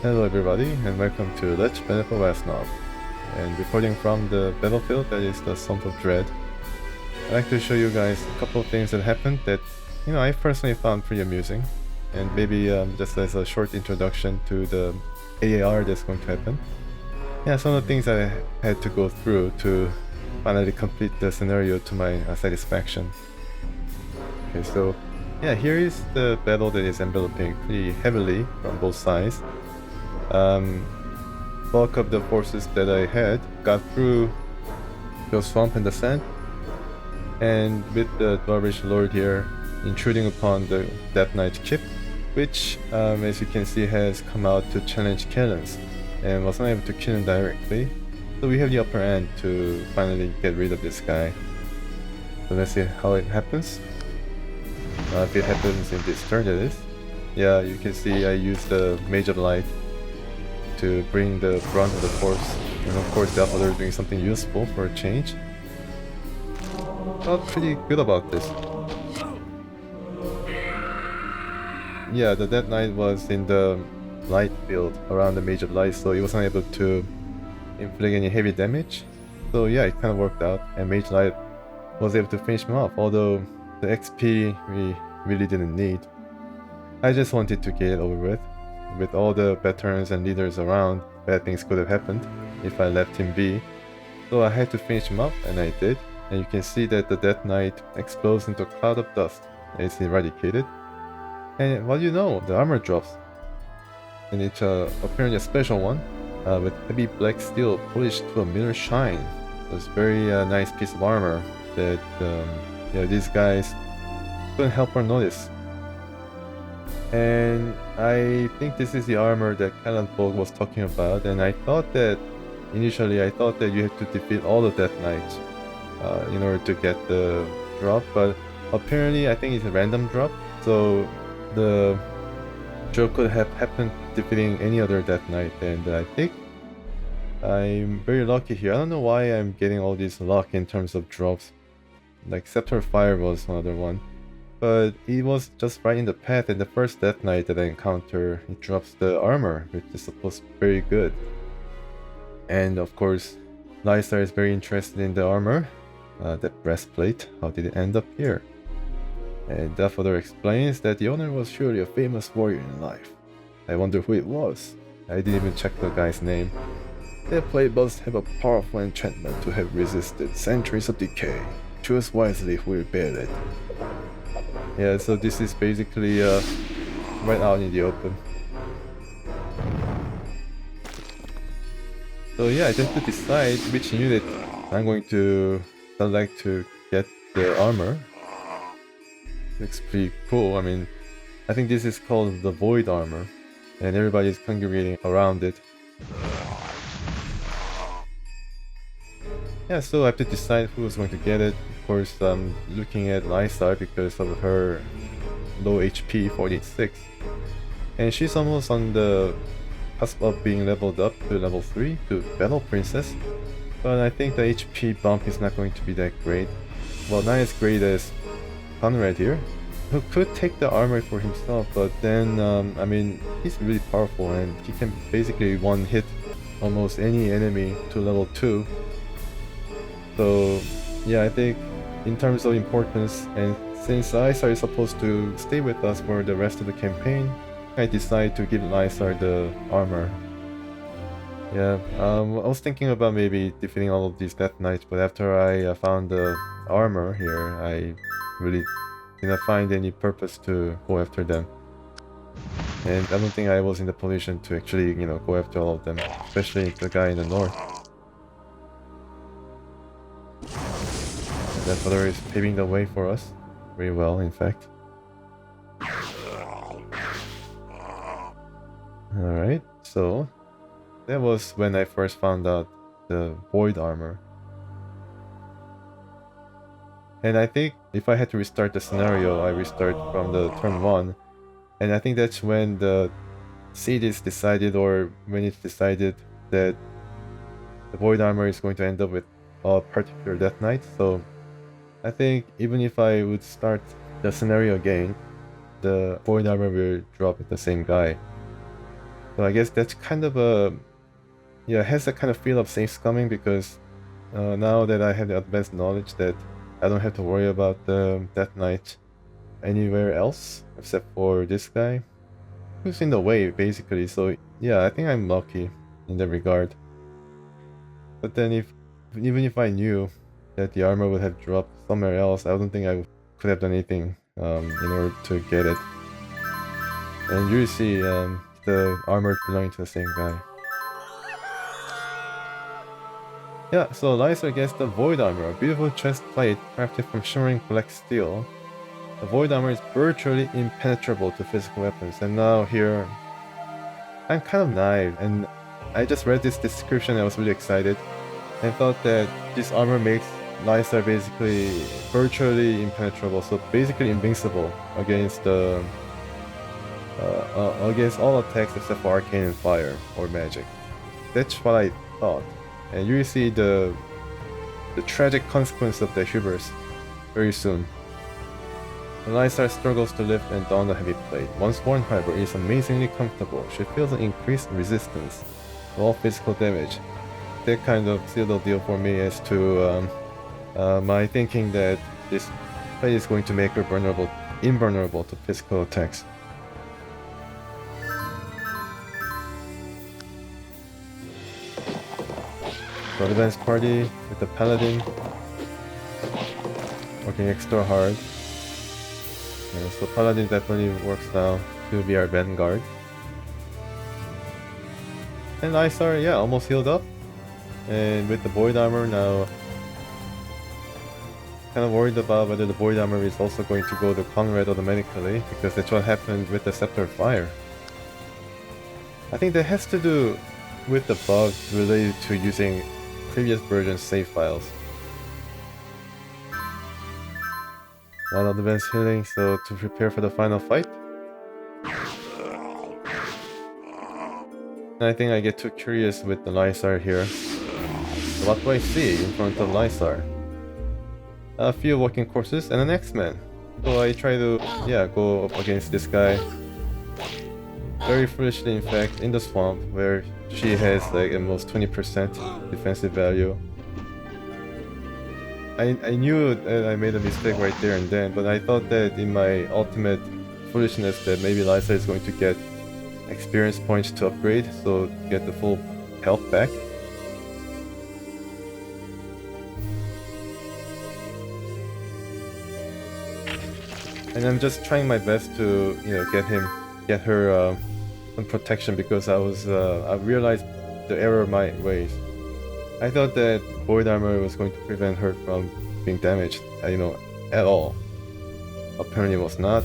Hello everybody and welcome to Let's Play for Wesnoth, and recording from the battlefield that is the Swamp of Dread. I'd like to show you guys a couple of things that happened that, I personally found pretty amusing, and maybe just as a short introduction to the AAR that's going to happen. Yeah, some of the things I had to go through to finally complete the scenario to my satisfaction. Okay, so yeah, here is the battle that is enveloping pretty heavily from both sides. Bulk of the forces that I had got through the swamp and the sand, and with the dwarvish lord here intruding upon the Death Knight keep, which as you can see has come out to challenge Kalenz and was not able to kill him directly, so we have the upper hand to finally get rid of this guy. So let's see how it happens. If it happens in this turn, that is. Yeah, you can see I used the Mage of Light to bring the brunt of the force, and of course the other doing something useful for a change. Felt pretty good about this. Yeah, the Death Knight was in the light field around the Mage of Light, so he wasn't able to inflict any heavy damage. So yeah, it kind of worked out, and Mage Light was able to finish him off, although the XP we really didn't need. I just wanted to get it over with. With all the veterans and leaders around, bad things could have happened if I left him be. So I had to finish him up, and I did. And you can see that the Death Knight explodes into a cloud of dust. It's eradicated. And what do you know, the armor drops. And it's apparently a special one, with heavy black steel polished to a mirror shine. So it's a very nice piece of armor that these guys couldn't help but notice. And I think this is the armor that Kalenz was talking about, and I thought that initially you had to defeat all the Death Knights in order to get the drop, but apparently I think it's a random drop, so the drop could have happened defeating any other Death Knight, and I think I'm very lucky here. I don't know why I'm getting all this luck in terms of drops. Like Scepter Fire was another one, but it was just right in the path, and the first Death Knight that I encounter, it drops the armor, which is supposed to be very good. And of course, Lysar is very interested in the armor, that breastplate. How did it end up here? And that further explains that the owner was surely a famous warrior in life. I wonder who it was. I didn't even check the guy's name. That blade must have a powerful enchantment to have resisted centuries of decay. Choose wisely who will bear it. Yeah, so this is basically right out in the open. So yeah, I have to decide which unit I'm going to select to get the armor. Looks pretty cool. I mean, I think this is called the Void armor, and everybody's congregating around it. Yeah, so I have to decide who's going to get it. Of course, I'm looking at Lysar because of her low HP, 46. And she's almost on the cusp of being leveled up to level 3 to Battle Princess. But I think the HP bump is not going to be that great. Well, not as great as Conrad here, who could take the armor for himself, but then, I mean, he's really powerful and he can basically one-hit almost any enemy to level 2. So yeah, I think in terms of importance, and since Lysar is supposed to stay with us for the rest of the campaign, I decided to give Lysar the armor. Yeah, I was thinking about maybe defeating all of these Death Knights, but after I found the armor here, I really didn't find any purpose to go after them. And I don't think I was in the position to actually, go after all of them, especially the guy in the north. That brother is paving the way for us. Very well, in fact. Alright, so that was when I first found out the Void armor. And I think if I had to restart the scenario, I restart from the turn 1. And I think that's when the seed is decided, or when it's decided that the Void armor is going to end up with a particular Death Knight. So I think even if I would start the scenario again, the Void armor will drop with the same guy. So I guess that's kind of a, yeah, it has that kind of feel of safe scumming, because now that I have the advanced knowledge that I don't have to worry about the Death Knight anywhere else except for this guy who's in the way basically. So yeah, I think I'm lucky in that regard. But then even if I knew that the armor would have dropped somewhere else, I don't think I could have done anything in order to get it. And you see the armor belonging to the same guy. Yeah, so Lysa gets the Void Armor, a beautiful chest plate crafted from shimmering black steel. The Void Armor is virtually impenetrable to physical weapons, and now here I'm kind of naive, and I just read this description and I was really excited and thought that this armor makes Lysa basically virtually impenetrable, so basically invincible against the against all attacks except for arcane and fire or magic. That's what I thought. And you will see the tragic consequence of the hubris very soon. Lysa struggles to lift and don the heavy plate. Once worn, however, it is amazingly comfortable. She feels an increased resistance to all physical damage. That kind of sealed the deal for me as to my thinking that this plate is going to make her invulnerable to physical attacks. So advanced party with the paladin working extra hard. So paladin definitely works now to be our vanguard. And Lysa, yeah, almost healed up. And with the void armor now, kind of worried about whether the void armor is also going to go to Conrad automatically, because that's what happened with the Scepter of Fire. I think that has to do with the bugs related to using previous version save files. A lot of advanced healing, so to prepare for the final fight. And I think I get too curious with the Lysa here. So what do I see in front of Lysa? A few walking courses and an axemen. So I try to, yeah, go up against this guy. Very foolishly, in fact, in the swamp, where she has like at most 20% defensive value. I knew that I made a mistake right there and then, but I thought that in my ultimate foolishness that maybe Lysa is going to get experience points to upgrade, so get the full health back. And I'm just trying my best to, you know, get her some protection, because I realized the error of my ways. I thought that void armor was going to prevent her from being damaged, you know, at all. Apparently it was not.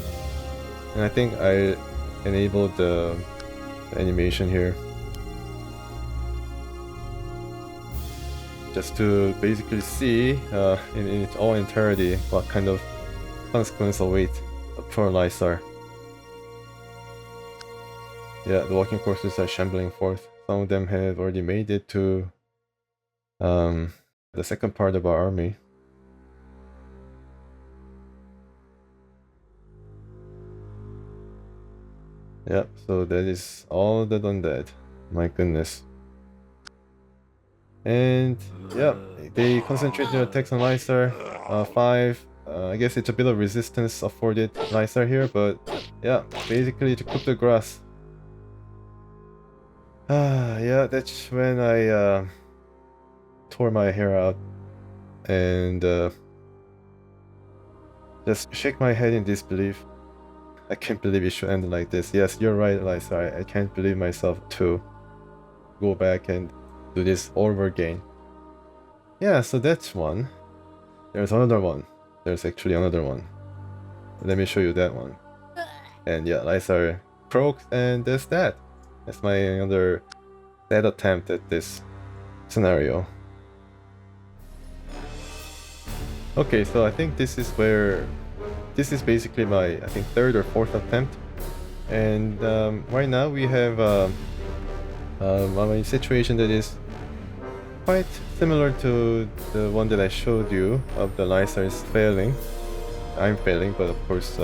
And I think I enabled the animation here just to basically see in its all entirety what kind of consequence await a poor Lysa. Yeah, the walking courses are shambling forth. Some of them have already made it to the second part of our army. Yep, so that is all the undead. My goodness. And yeah, they concentrate their attacks on Lysa. 5. I guess it's a bit of resistance afforded Lysa here, but yeah, basically to cook the grass. Yeah, that's when I tore my hair out and just shake my head in disbelief. I can't believe it should end like this. Yes, you're right, Lysa. I can't believe myself to go back and do this over again. Yeah, so that's one. There's another one. There's actually another one. Let me show you that one. And yeah, Lysa provoked, and that's that. That's my another bad attempt at this scenario. Okay, so I think this is where... This is basically my, I think, third or fourth attempt. And right now we have a situation that is quite similar to the one that I showed you of the Lysa is failing. I'm failing, but of course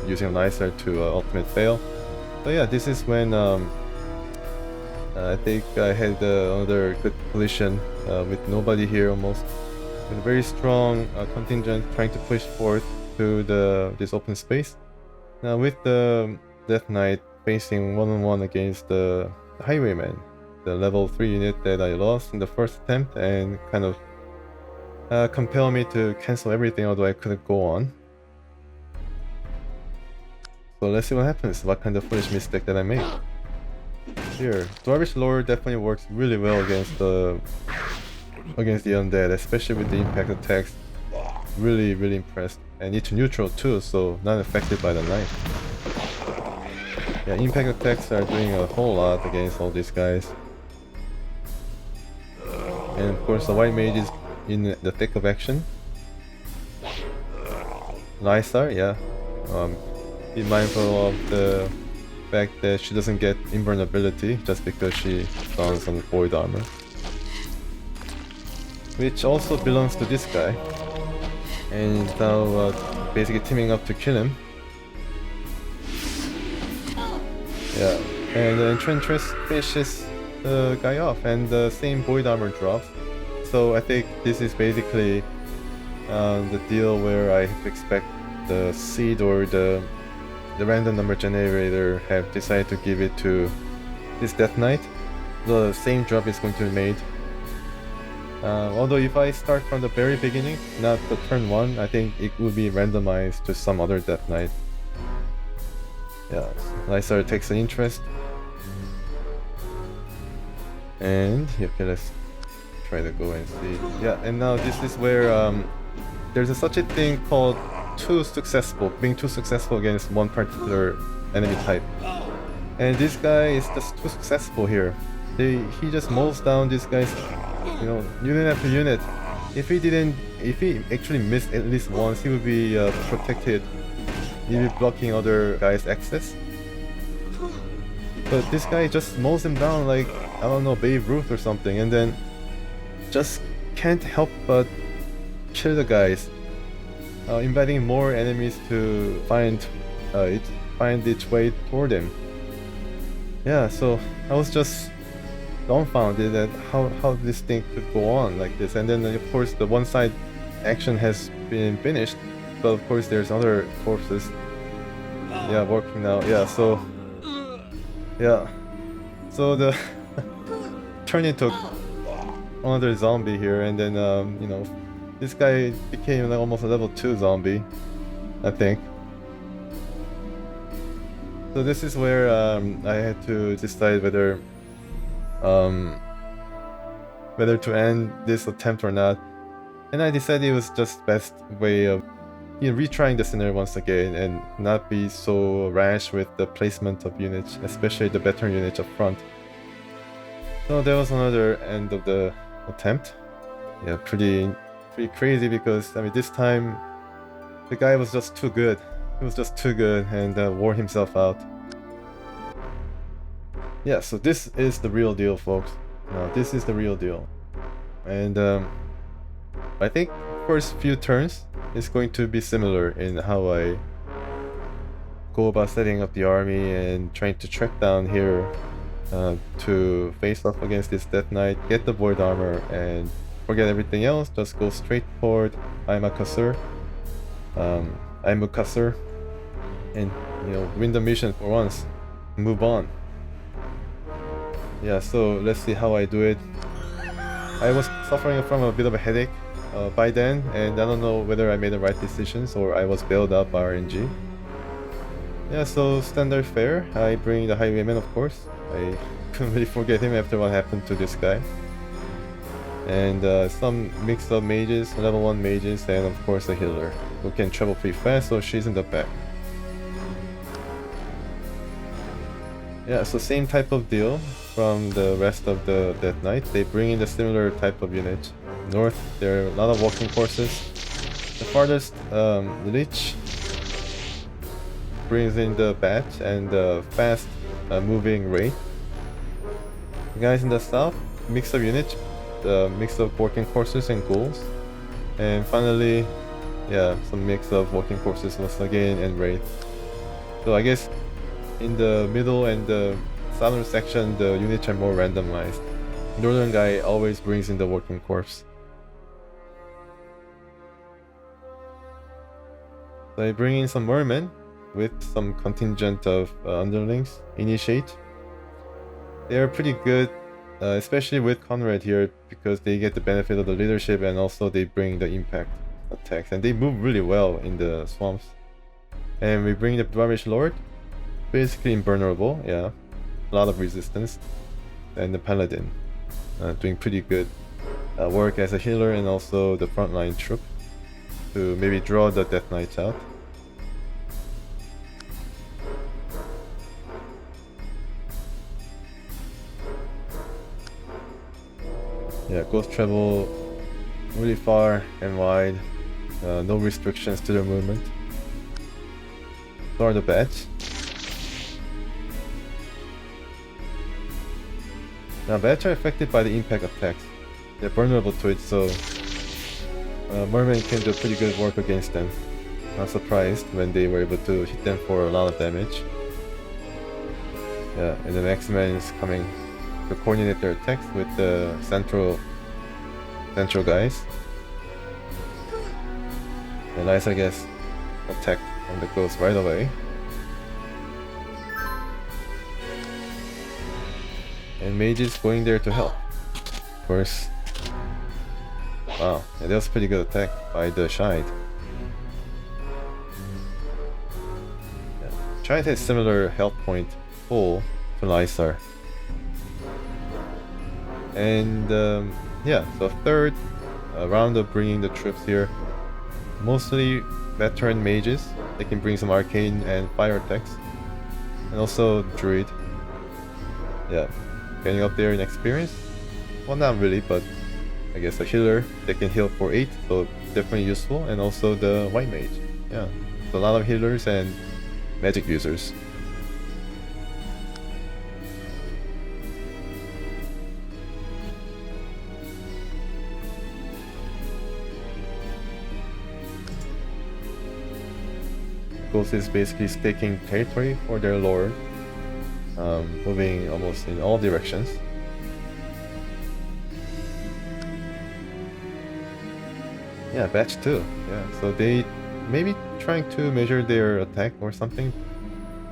using Lysa to ultimate fail. So yeah, this is when I think I had another good collision with nobody here almost. With a very strong contingent trying to push forth to this open space. Now with the Death Knight facing one-on-one against the Highwayman, the level 3 unit that I lost in the first attempt, and kind of compel me to cancel everything, although I couldn't go on. So let's see what happens, what kind of foolish mistake that I made. Here, Dwarvish lore definitely works really well against the undead, especially with the impact attacks. Really impressed. And it's neutral too, so not affected by the knife. Yeah, impact attacks are doing a whole lot against all these guys. And of course the white mage is in the thick of action. Lysar, yeah. Be mindful of the fact that she doesn't get invulnerability just because she dons some void armor. Which also belongs to this guy. And now basically teaming up to kill him. Yeah, and Enchantress finishes the guy off, and the same void armor drops. So I think this is basically the deal where I have to expect the seed or the random number generator have decided to give it to this Death Knight. The same drop is going to be made. Although if I start from the very beginning, not the turn 1, I think it will be randomized to some other Death Knight. Yeah, Lysar takes an interest. And okay, let's try to go and see. Yeah, and now this is where there's such a thing called being too successful against one particular enemy type. And this guy is just too successful here. He just mows down these guys, you know, unit after unit. If he actually missed at least once, he would be protected. He'd be blocking other guys' access. But this guy just mows them down like, I don't know, Babe Ruth or something, and then just can't help but kill the guys, inviting more enemies to find its way toward him. Yeah, so I was just dumbfounded at how this thing could go on like this. And then of course the one side action has been finished, but of course there's other corpses, yeah, working now. Yeah, so the turn into another zombie here, and then you know, this guy became like almost a level 2 zombie, I think. So this is where I had to decide whether to end this attempt or not, and I decided it was just best way of, you know, retrying the scenario once again and not be so rash with the placement of units, especially the veteran units up front. So that was another end of the attempt. Yeah, pretty crazy, because I mean this time the guy was just too good. He was just too good and wore himself out. Yeah, so this is the real deal, folks. No, this is the real deal. And I think first few turns is going to be similar in how I go about setting up the army and trying to track down here to face off against this Death Knight, get the void armor, and forget everything else. Just go straight toward Aimucasur, and you know, win the mission for once. Move on. Yeah, so let's see how I do it. I was suffering from a bit of a headache by then, and I don't know whether I made the right decisions or I was bailed out by RNG. Yeah, so standard fare. I bring the Highwayman, of course. I couldn't really forget him after what happened to this guy. And some mix of mages, level 1 mages, and of course a healer who can travel pretty fast, so she's in the back. Yeah, so same type of deal from the rest of the Death Knight. They bring in the similar type of unit. North, there are a lot of walking horses. The farthest, the Lich brings in the bat and the fast moving wraith. The guys in the south, mix of units, mix of walking horses and ghouls. And finally, yeah, some mix of walking horses once again and wraith. So I guess in the middle and the southern section, the units are more randomized. Northern guy always brings in the working corpse. So I bring in some Mermen with some contingent of underlings. Initiate. They are pretty good, especially with Conrad here, because they get the benefit of the leadership and also they bring the impact attacks. And they move really well in the swamps. And we bring the lich-lord, basically invulnerable, yeah. A lot of resistance. And the paladin, doing pretty good work as a healer and also the frontline troop to maybe draw the Death Knights out. Yeah, ghost travel really far and wide, no restrictions to their movement. So are the bats. Now bats are affected by the impact attacks. They're vulnerable to it, so Mermen can do pretty good work against them. Not surprised when they were able to hit them for a lot of damage. Yeah, and then axemen is coming to coordinate their attacks with the central guys. And nice, I guess, attack on the ghost right away. And mage is going there to help. Of course. Wow, yeah, that was a pretty good attack by the Shide. Yeah. Shide has similar health point pool to Lysar. And yeah, so third round of bringing the troops here. Mostly veteran mages. They can bring some arcane and fire attacks. And also druid. Yeah, getting up there in experience. Well, not really, but I guess a healer that can heal for 8, so definitely useful. And also the white mage. Yeah, so a lot of healers and magic users. Ghost is basically staking territory for their lord, moving almost in all directions. Yeah, batch 2. Yeah, so they maybe trying to measure their attack or something.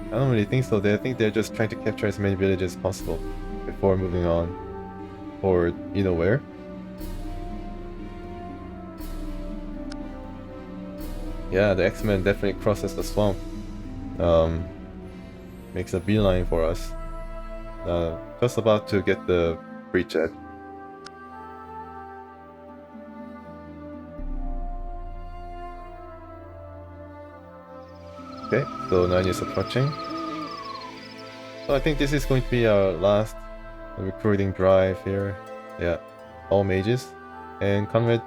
I don't really think so. I think they're just trying to capture as many villages as possible before moving on for you know where. Yeah, the X-Men definitely crosses the swamp. Makes a beeline for us. Just about to get the bridgehead. Okay, so 9 is approaching. So I think this is going to be our last recruiting drive here. Yeah, all mages. And Conrad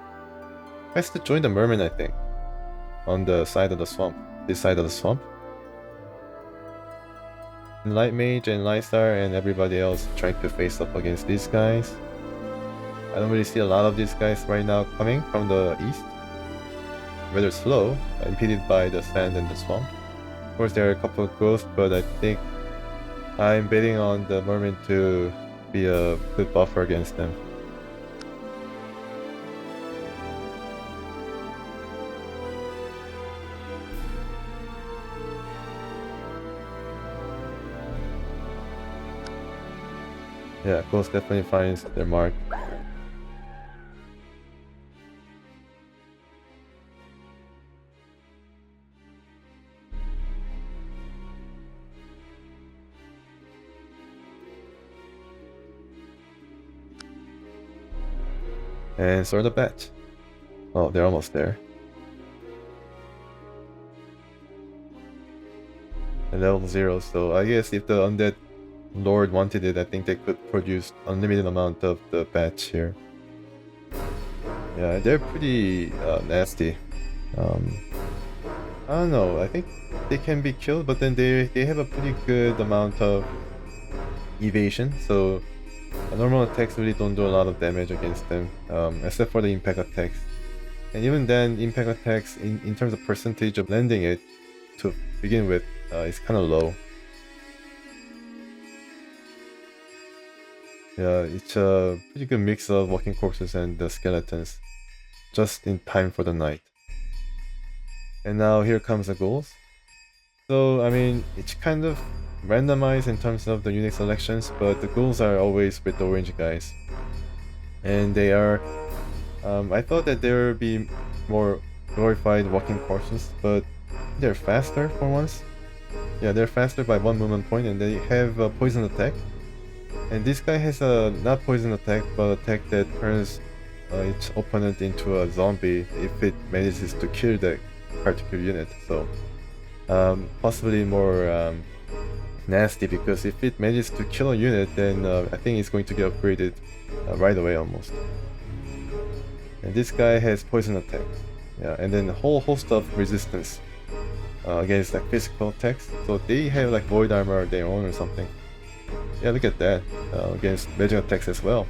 has to join the Mermen, I think. On the side of the swamp. This side of the swamp. Light Mage and Lysar and everybody else trying to face up against these guys. I don't really see a lot of these guys right now coming from the east. Rather slow, impeded by the sand and the swamp. Of course there are a couple of ghosts, but I think I'm betting on the Mermen to be a good buffer against them. Yeah, Ghost definitely finds their mark. And sort of bet. Oh, they're almost there. And level 0, so I guess if the Undead Lord wanted it, I think they could produce unlimited amount of the batch here. Yeah, they're pretty nasty. I don't know, I think they can be killed, but then they have a pretty good amount of evasion, so normal attacks really don't do a lot of damage against them, except for the impact attacks. And even then, impact attacks in terms of percentage of landing it to begin with is kind of low. Yeah, it's a pretty good mix of walking corpses and the skeletons. Just in time for the night. And now here comes the ghouls. So, I mean, it's kind of randomized in terms of the unit selections, but the ghouls are always with the orange guys. And they are... I thought that there would be more glorified walking corpses, but they're faster for once. Yeah, they're faster by 1 movement point, and they have a poison attack. And this guy has a not poison attack, but attack that turns its opponent into a zombie if it manages to kill that particular unit. So possibly more nasty, because if it manages to kill a unit, then I think it's going to get upgraded right away almost. And this guy has poison attack. Yeah, and then a whole host of resistance against like physical attacks. So they have like void armor of their own or something. Yeah, look at that. Against magic attacks as well.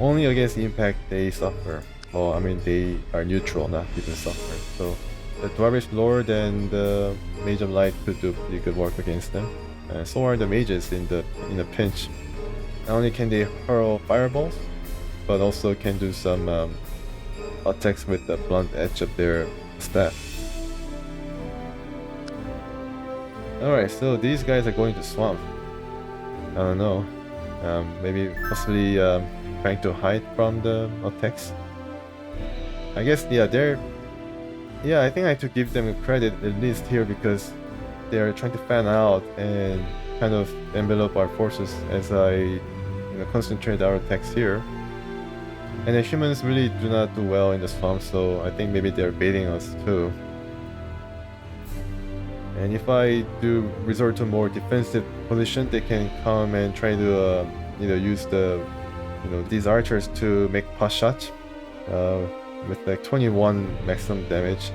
Only against impact they suffer. Well, I mean they are neutral, not even suffer. So the dwarvish lord and the mage of light could do pretty good work against them. So are the mages in a pinch. Not only can they hurl fireballs, but also can do some attacks with the blunt edge of their staff. Alright, so these guys are going to swamp. I don't know. Maybe possibly trying to hide from the attacks. I guess, yeah, they're... Yeah, I think I have to give them credit at least here, because they're trying to fan out and kind of envelop our forces as I concentrate our attacks here. And the humans really do not do well in the swamp, so I think maybe they're baiting us too. And if I do resort to more defensive position, they can come and try to use the these archers to make pot shots with like 21 maximum damage,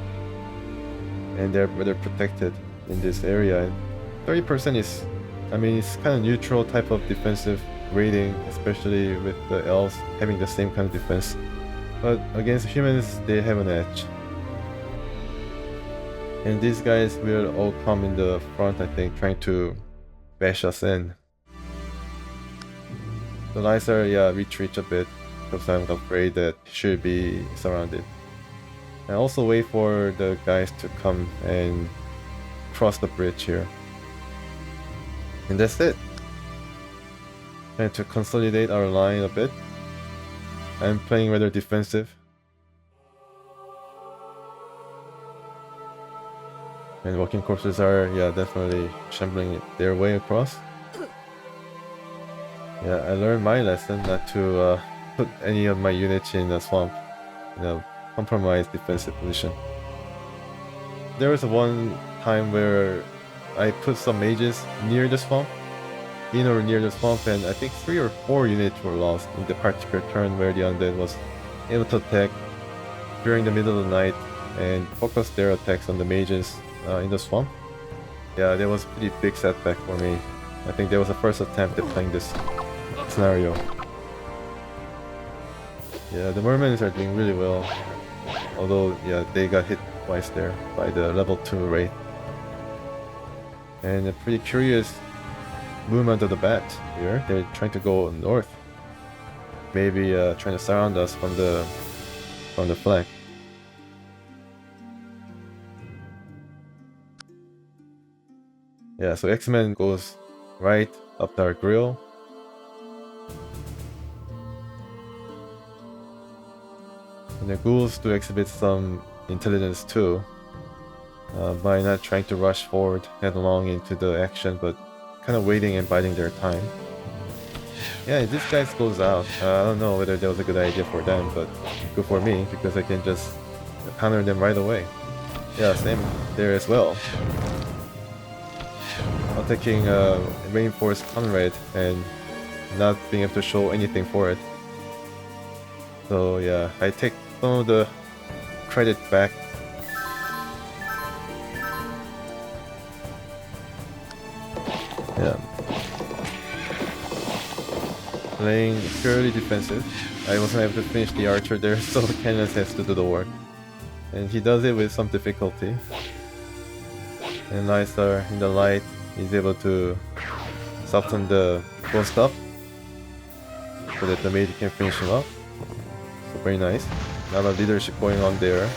and they're protected in this area. And 30% is, I mean, it's kind of neutral type of defensive rating, especially with the elves having the same kind of defense. But against humans, they have an edge. And these guys will all come in the front, I think, trying to bash us in. The Lyser, yeah, retreat a bit, because I'm afraid that he should be surrounded. And also wait for the guys to come and cross the bridge here. And that's it. Trying to consolidate our line a bit. I'm playing rather defensive. And walking corpses are, yeah, definitely shambling their way across. Yeah, I learned my lesson not to put any of my units in the swamp, compromise defensive position. There was one time where I put some mages near the swamp, in or near the swamp, and I think 3 or 4 units were lost in the particular turn where the undead was able to attack during the middle of the night and focus their attacks on the mages in the swamp. Yeah, that was a pretty big setback for me. I think that was the first attempt at playing this scenario. Yeah, the Mermen are doing really well. Although, yeah, they got hit twice there by the level 2 wraith. And a pretty curious movement of the bat here. They're trying to go north. Maybe trying to surround us from the flank. Yeah, so axemen goes right up our grill. And the ghouls do exhibit some intelligence too, by not trying to rush forward headlong into the action, but kind of waiting and biding their time. Yeah, this guy goes out. I don't know whether that was a good idea for them, but good for me, because I can just counter them right away. Yeah, same there as well. Attacking reinforced comrade and not being able to show anything for it. So yeah, I take some of the credit back. Yeah. Playing purely defensive. I wasn't able to finish the archer there, so Kalenz has to do the work. And he does it with some difficulty. And Lyser in the light is able to soften the ghost up. so that the mate can finish him up. So very nice. A lot of leadership going on there.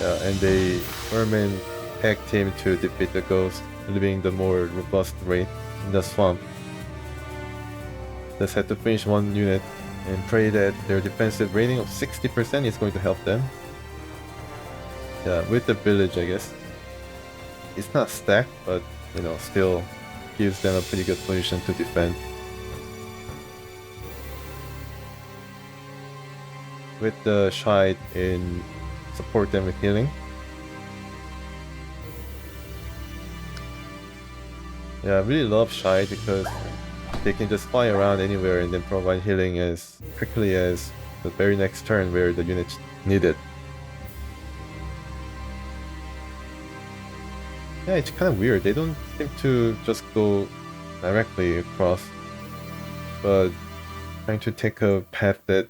Yeah, and the Mermen tag team to defeat the ghost, leaving the more robust wraith in the swamp. Just had to finish one unit and pray that their defensive rating of 60% is going to help them. Yeah, with the village, I guess. It's not stacked, but you know, still gives them a pretty good position to defend. With the Shide in support them with healing. Yeah, I really love Shide because they can just fly around anywhere and then provide healing as quickly as the very next turn where the units need it. Yeah, it's kind of weird. They don't seem to just go directly across, but trying to take a path that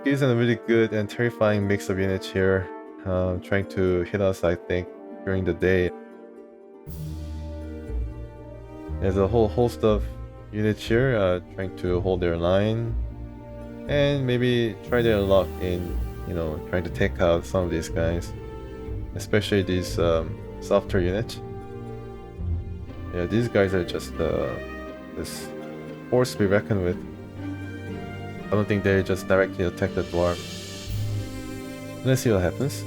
gives them a really good and terrifying mix of units here, trying to hit us, I think, during the day. There's a whole host of units here trying to hold their line and maybe try their luck in, you know, trying to take out some of these guys, especially these softer units. Yeah, these guys are just this force to be reckoned with. I don't think they just directly attack the dwarf. Let's see what happens.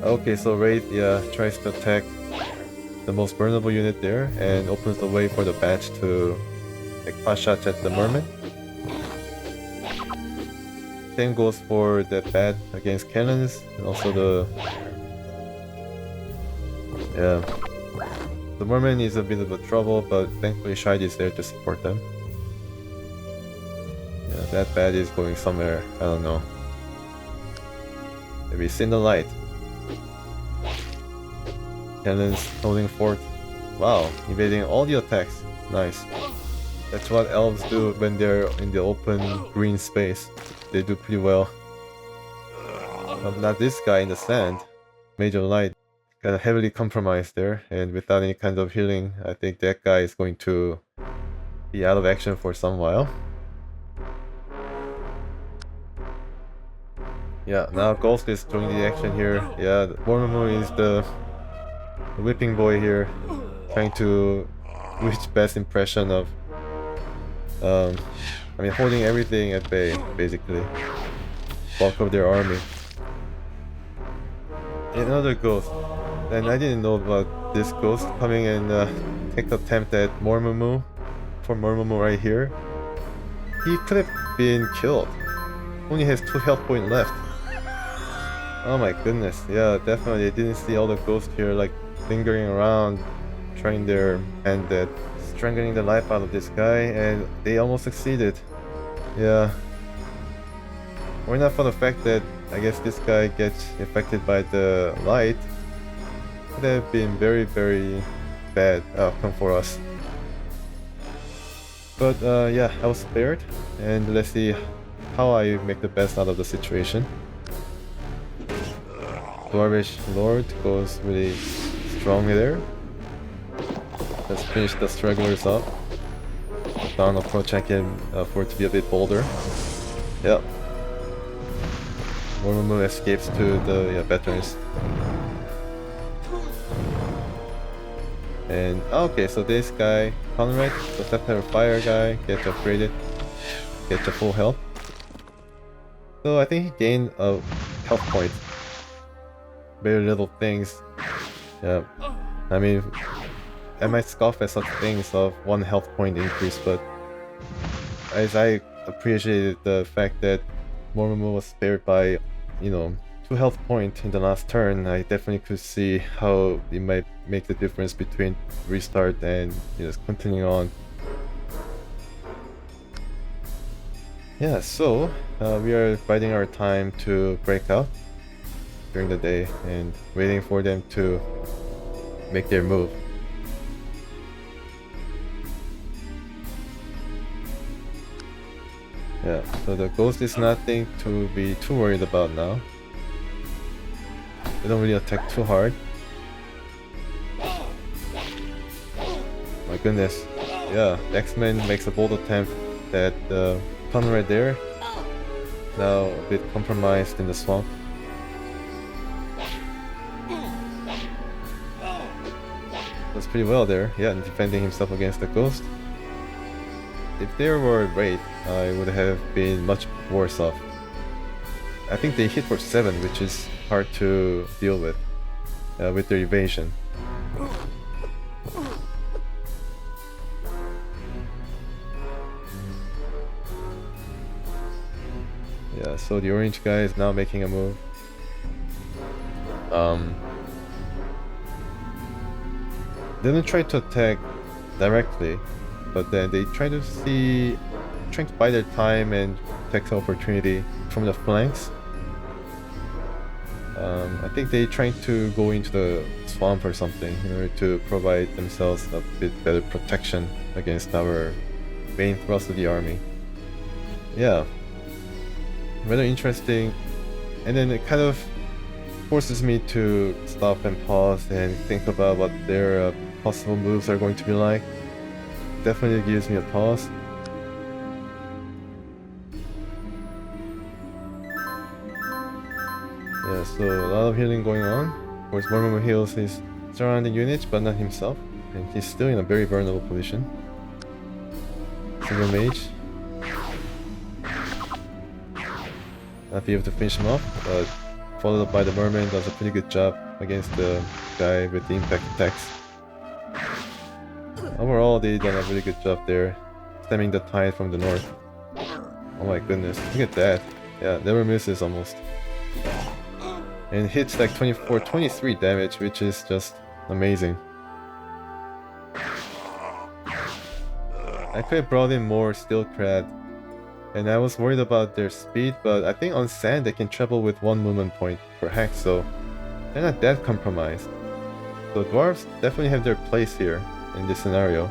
Okay, so Wraith, yeah, tries to attack the most vulnerable unit there and opens the way for the badge to take pot shots at the Mermen. Same goes for the bat against Kalenz and also the... yeah. The Mermen is a bit of a trouble, but thankfully Shide is there to support them. Yeah, that bat is going somewhere, I don't know. Maybe it's in the light. Kalenz holding fort. Wow, evading all the attacks. Nice. That's what elves do when they're in the open green space. They do pretty well. But not this guy in the sand. Major light. Got heavily compromised there, and without any kind of healing, I think that guy is going to be out of action for some while. Yeah, now Ghost is joining the action here. Yeah, Moremirmu is the whipping boy here, trying to reach best impression of I mean, holding everything at bay, basically. Bulk of their army. Another ghost. And I didn't know about this ghost coming and take the attempt at Moremirmu. For Moremirmu right here. He could have been killed. Only has 2 health points left. Oh my goodness. Yeah, definitely. I didn't see all the ghosts here like lingering around, trying their hand at strangling the life out of this guy, and they almost succeeded. Yeah. Or not for the fact that I guess this guy gets affected by the light. Would have been very, very bad outcome for us. But yeah, I was spared, and let's see how I make the best out of the situation. Dwarvish Lord goes really strongly there. Let's finish the stragglers up. Down approach I can afford to be a bit bolder. Yep. Moremirmu escapes to the veterans. And okay, so this guy, Conrad, the Scepter fire guy, gets upgraded, gets a full health. So I think he gained a health point. Very little things. Yeah. I mean, I might scoff at such things of 1 health point increase, but as I appreciated the fact that Moremirmu was spared by, you know, 2 health points in the last turn, I definitely could see how it might make the difference between restart and, you know, continuing on. Yeah, so we are biding our time to break out during the day and waiting for them to make their move. Yeah, so the ghost is nothing to be too worried about now. They don't really attack too hard. My goodness. Yeah, axemen makes a bold attempt at the tunnel right there. Now a bit compromised in the swamp. Does pretty well there, yeah, defending himself against the ghost. If there were wraith, I would have been much worse off. I think they hit for 7, which is hard to deal with their evasion. Yeah, so the orange guy is now making a move. They didn't try to attack directly, but then they try to trying to buy their time and attack the opportunity from the flanks. I think they trying to go into the swamp or something in order to provide themselves a bit better protection against our main thrust of the army. Yeah, rather interesting, and then it kind of forces me to stop and pause and think about what their possible moves are going to be like. Definitely gives me a pause. Yeah, so a lot of healing going on. Of course, Moremirmu heals his surrounding units, but not himself, and he's still in a very vulnerable position. Single mage. Not be able to finish him off, but followed up by the Mermen does a pretty good job against the guy with the impact attacks. Overall, they done a really good job there, stemming the tide from the north. Oh my goodness, look at that. Yeah, never misses almost. And hits like 23 damage, which is just amazing. I could have brought in more steel crad, and I was worried about their speed, but I think on sand they can travel with 1 movement point per hex, so they're not that compromised. So dwarves definitely have their place here in this scenario.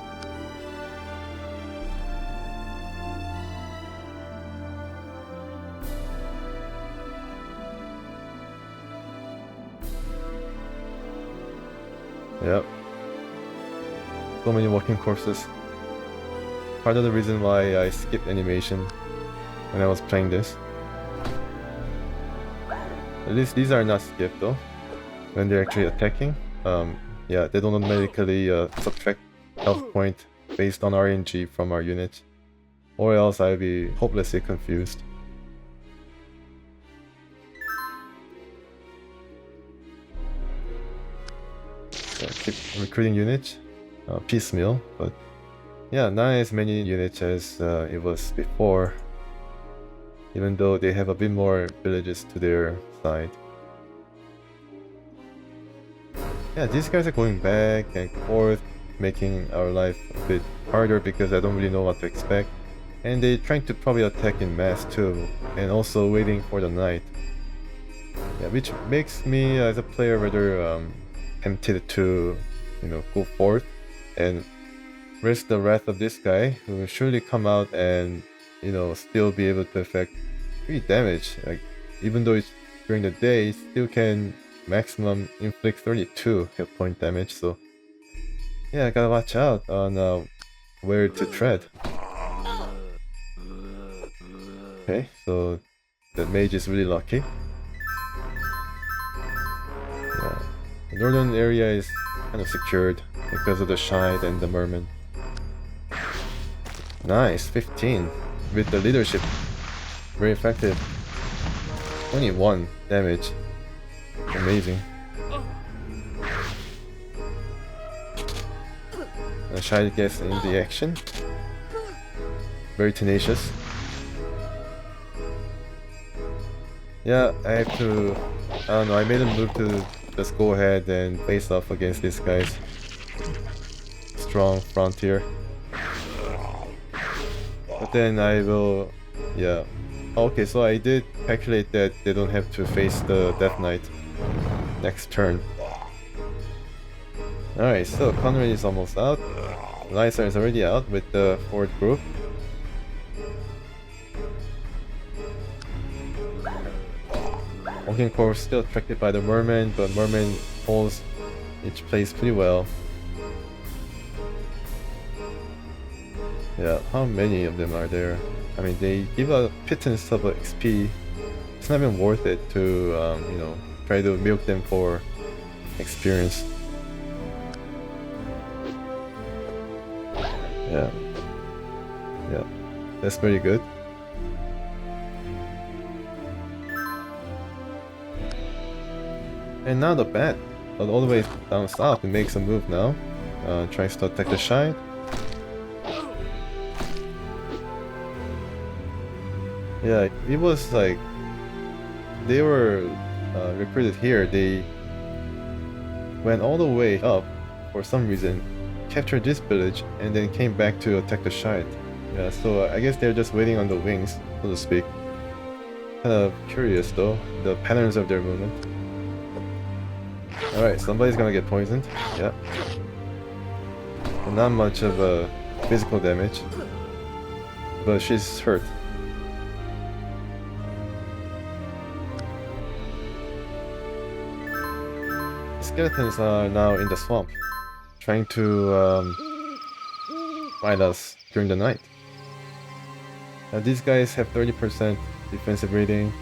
Yep. So many walking corpses. Part of the reason why I skipped animation when I was playing this. At least these are not skipped though. When they're actually attacking. Yeah, they don't automatically subtract health point based on RNG from our unit. Or else I'd be hopelessly confused. So keep recruiting units, piecemeal, but yeah, not as many units as it was before, even though they have a bit more villages to their side. Yeah, these guys are going back and forth, making our life a bit harder because I don't really know what to expect. And they're trying to probably attack in mass too, and also waiting for the night. Yeah, which makes me as a player rather tempted to, go forth and risk the wrath of this guy, who will surely come out and, still be able to affect 3 damage. Like, even though it's during the day, it still can maximum inflict 32 hit point damage. So, yeah, I gotta watch out on where to tread. Okay, so that mage is really lucky. Yeah. The northern area is kind of secured because of the Shide and the Mermen. Nice, 15 with the leadership. Very effective. 21 damage. Amazing. The Shide gets in the action. Very tenacious. Yeah, I have to... I don't know, I made a move to just go ahead and face off against these guys. Strong frontier. But then I will... yeah. Okay, so I did calculate that they don't have to face the Death Knight next turn. Alright, so Conrad is almost out. Lysa is already out with the Horde group. Walking Corps still attracted by the Mermen, but Mermen holds each place pretty well. Yeah, how many of them are there? I mean, they give a pittance of XP. It's not even worth it to, you know, try to milk them for experience. Yeah. Yeah. That's pretty good. And now the bat. But all the way down south, it makes a move now. Tries to attack the shine. Yeah, it was like they were recruited here. They went all the way up for some reason, captured this village, and then came back to attack the shine. Yeah, so I guess they're just waiting on the wings, so to speak. Kind of curious though, the patterns of their movement. Alright, somebody's gonna get poisoned. Yeah. Not much of a physical damage, but she's hurt. Skeletons are now in the swamp, trying to find us during the night. These guys have 30% defensive rating.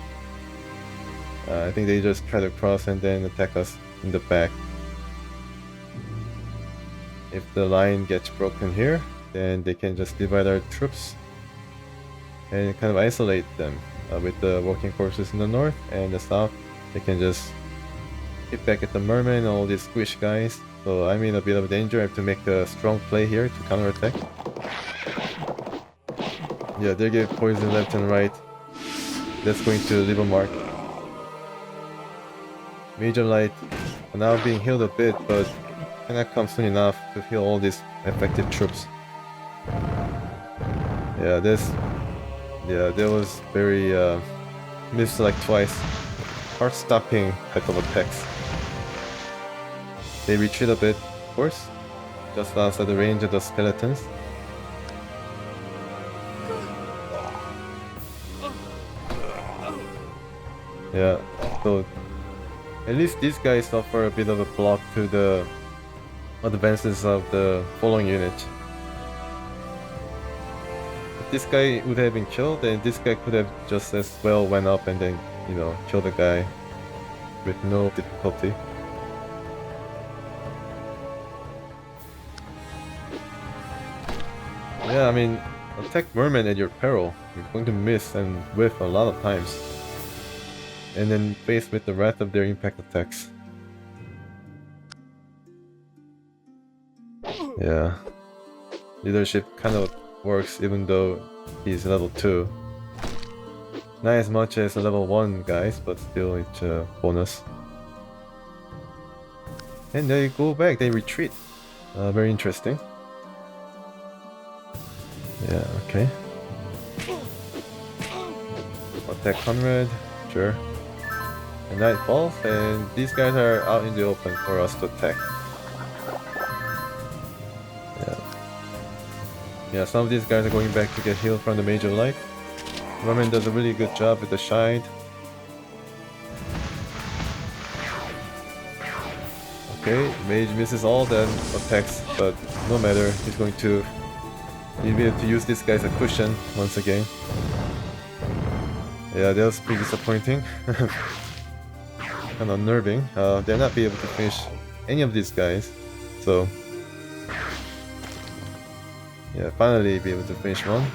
I think they just try to cross and then attack us in the back. If the line gets broken here, then they can just divide our troops and kind of isolate them. With the working forces in the north and the south, they can just hit back at the Mermen and all these squish guys. So I'm in a bit of danger. I have to make a strong play here to counterattack. Yeah, they get poison left and right. That's going to leave a mark. Major light now being healed a bit, but cannot come soon enough to heal all these effective troops. Yeah, that was very missed like twice. Heart-stopping type of attacks. They retreat a bit, of course, just outside the range of the skeletons. Yeah, so at least these guys offer a bit of a block to the advances of the following unit. If this guy would have been killed, then this guy could have just as well went up and then, you know, killed the guy with no difficulty. Yeah, I mean, attack Mermen at your peril. You're going to miss and whiff a lot of times. And then faced with the wrath of their impact attacks. Yeah. Leadership kind of works even though he's level 2. Not as much as a level 1 guys, but still it's a bonus. And they go back, they retreat. Very interesting. Yeah, okay. Attack Conrad, sure. And night falls, and these guys are out in the open for us to attack. Yeah, some of these guys are going back to get healed from the major light. Roman does a really good job with the shide. Okay, mage misses all the attacks, but no matter, he's going to be able to use this guy as a cushion once again. Yeah, that was pretty disappointing. Kind of unnerving. They'll not be able to finish any of these guys, so yeah, finally be able to finish one.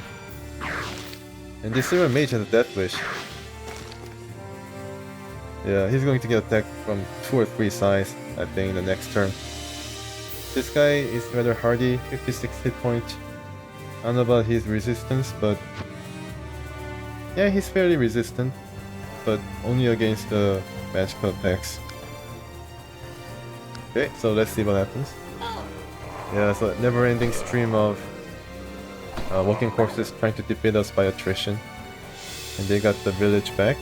And this silver mage has a death wish. Yeah, he's going to get attacked from 2 or 3 sides, I think, the next turn. This guy is rather hardy, 56 hit points. I don't know about his resistance, but yeah, he's fairly resistant, but only against the magical attacks. Okay, so let's see what happens. Yeah, so never-ending stream of walking corpses trying to defeat us by attrition. And they got the village back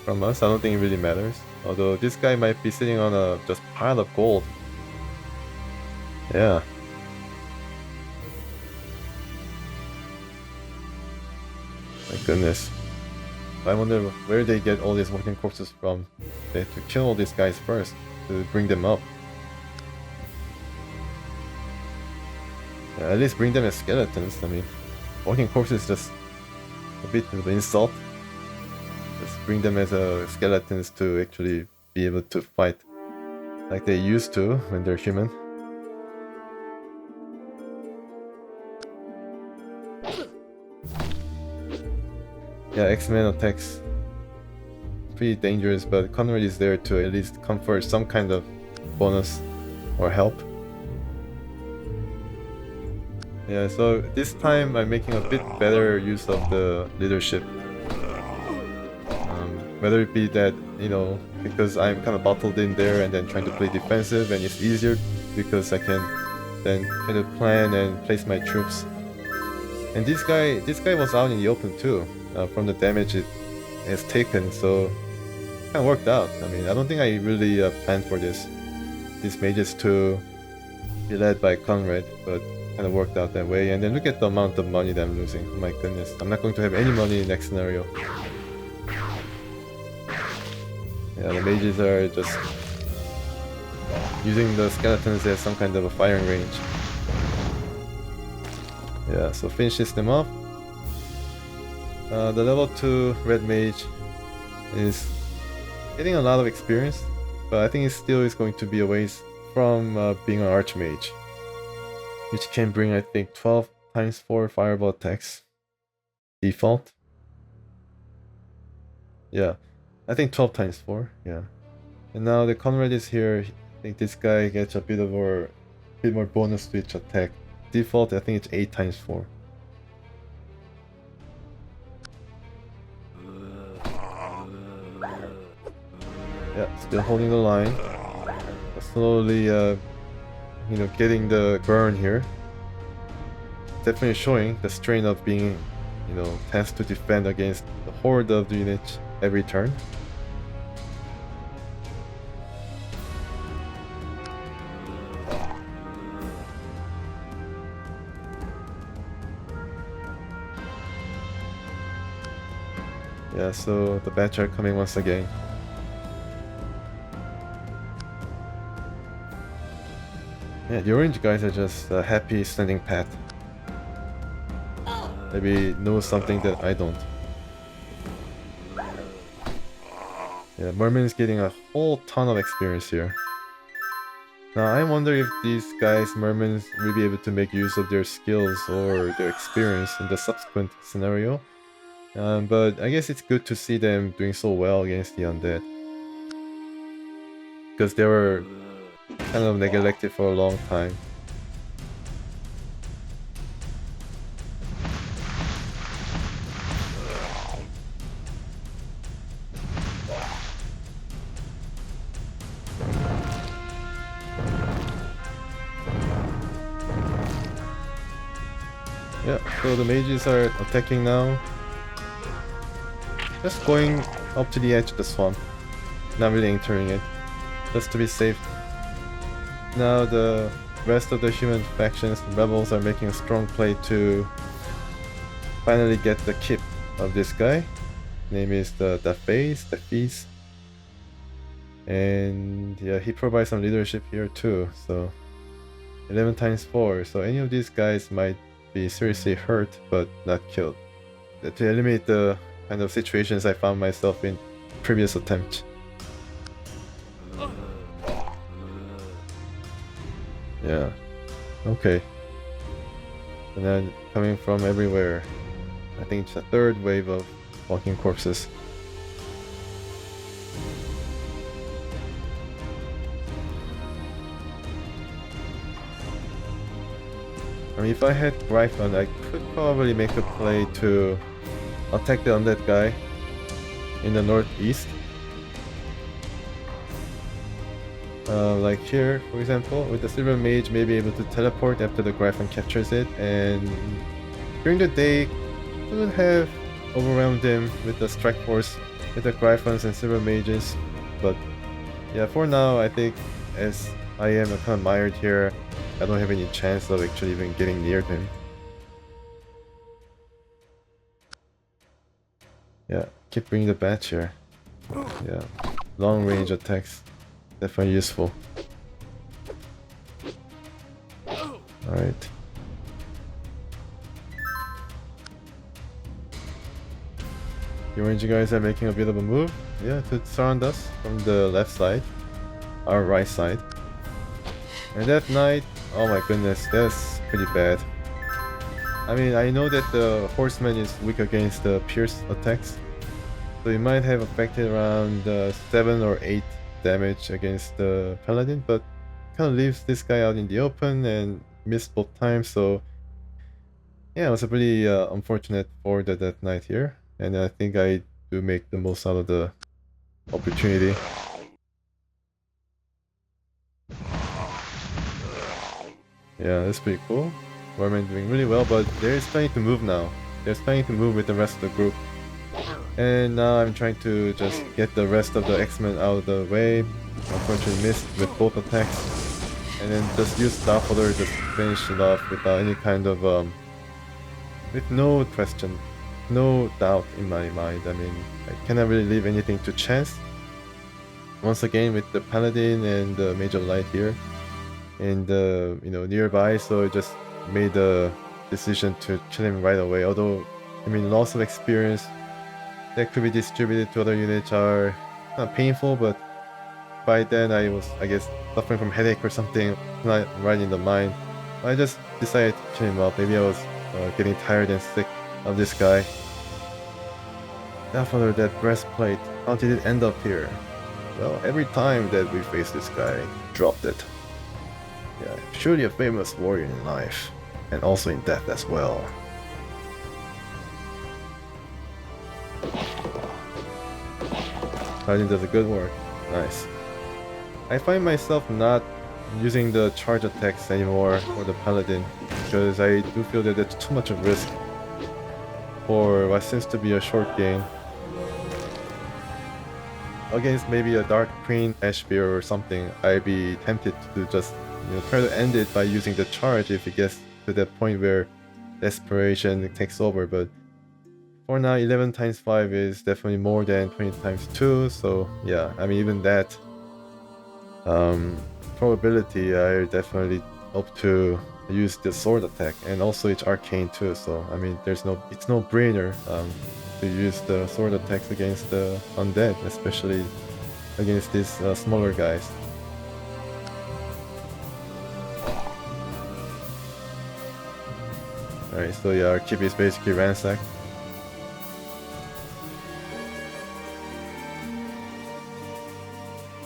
from us. I don't think it really matters. Although this guy might be sitting on a just pile of gold. Yeah. My goodness. I wonder where they get all these walking corpses from. They have to kill all these guys first to bring them up. At least bring them as skeletons. I mean, walking corpses is just a bit of an insult. Just bring them as skeletons to actually be able to fight like they used to when they're human. Yeah, axemen attacks pretty dangerous, but Conrad is there to at least confer some kind of bonus or help. Yeah, so this time I'm making a bit better use of the leadership. Whether it be that, you know, because I'm kind of bottled in there and then trying to play defensive, and it's easier because I can then kind of plan and place my troops. And this guy was out in the open too, from the damage it has taken, so it kind of worked out. I mean, I don't think I really planned for this. These mages to be led by Conrad, but kind of worked out that way. And then look at the amount of money that I'm losing. Oh my goodness, I'm not going to have any money in the next scenario. Yeah, the mages are just using the skeletons as some kind of a firing range. Yeah, so finishes them off. The level 2 red mage is getting a lot of experience, but I think it still is going to be a ways from being an archmage, which can bring, I think, 12 times 4 fireball attacks default. Yeah, I think 12 times 4, yeah. And now the Conrad is here. I think this guy gets a bit more bonus to each attack. Default, I think it's 8 times 4. Yeah, still holding the line. Slowly, you know, getting the burn here. Definitely showing the strain of being, you know, tasked to defend against the horde of the units every turn. Yeah, so the batch are coming once again. Yeah, the orange guys are just happy standing pat. Maybe know something that I don't. Yeah, Mermen is getting a whole ton of experience here. Now I wonder if these guys, Mermens, will be able to make use of their skills or their experience in the subsequent scenario. But I guess it's good to see them doing so well against the undead, because they were kind of neglected for a long time. Yeah, so the mages are attacking now. Just going up to the edge of the swamp, not really entering it, just to be safe. Now the rest of the human factions, the rebels, are making a strong play to finally get the keep of this guy. Name is the Dafeis. And yeah, he provides some leadership here too, so 11 times 4, so any of these guys might be seriously hurt but not killed. To eliminate the kind of situations I found myself in previous attempts. Yeah, okay. And then coming from everywhere. I think it's a third wave of walking corpses. I mean, if I had Gryphon, I could probably make a play to attack the undead guy in the northeast. Like here, for example, with the silver mage may be able to teleport after the Gryphon captures it, and during the day could have overwhelmed him with the strike force with the Gryphons and silver mages. But yeah, for now I think as I am kind of mired here, I don't have any chance of actually even getting near him. Yeah, keep bringing the batch here. Yeah, long range attacks, definitely useful. Alright, The orange guys are making a bit of a move, yeah, to surround us from the left side, our right side. And that knight, oh my goodness, that's pretty bad. I mean, I know that the horseman is weak against the pierce attacks, so it might have affected around 7 or 8 damage against the paladin, but kind of leaves this guy out in the open and missed both times, so yeah, it was a pretty unfortunate for the Death Knight here, and I think I do make the most out of the opportunity. Yeah, that's pretty cool. Mermen doing really well, but they're starting to move now. They're starting to move with the rest of the group. And now I'm trying to just get the rest of the axemen out of the way. Unfortunately missed with both attacks. And then just use Dafeis just finish it off without any kind of with no question, no doubt in my mind. I mean, I cannot really leave anything to chance. Once again with the paladin and the major light here, and nearby, so I just made the decision to kill him right away. Although, I mean, loss of experience that could be distributed to other units are not painful, but by then I was, I guess, suffering from headache or something, not right in the mind. I just decided to kill him up. Maybe I was getting tired and sick of this guy. After that breastplate, how did it end up here? Well, every time that we faced this guy, dropped it. Yeah, surely a famous warrior in life, and also in death as well. Paladin does a good work. Nice. I find myself not using the charge attacks anymore for the Paladin, because I do feel that that's too much of risk for what seems to be a short game. Against maybe a Dark Queen Ashbear or something, I'd be tempted to just try to end it by using the charge if it gets to that point where desperation takes over, but for now 11 times 5 is definitely more than 20 times 2, so yeah, I mean even that probability I definitely hope to use the sword attack, and also it's arcane too, so I mean it's no brainer to use the sword attacks against the undead, especially against these smaller guys. Alright, so yeah, our keep is basically ransacked.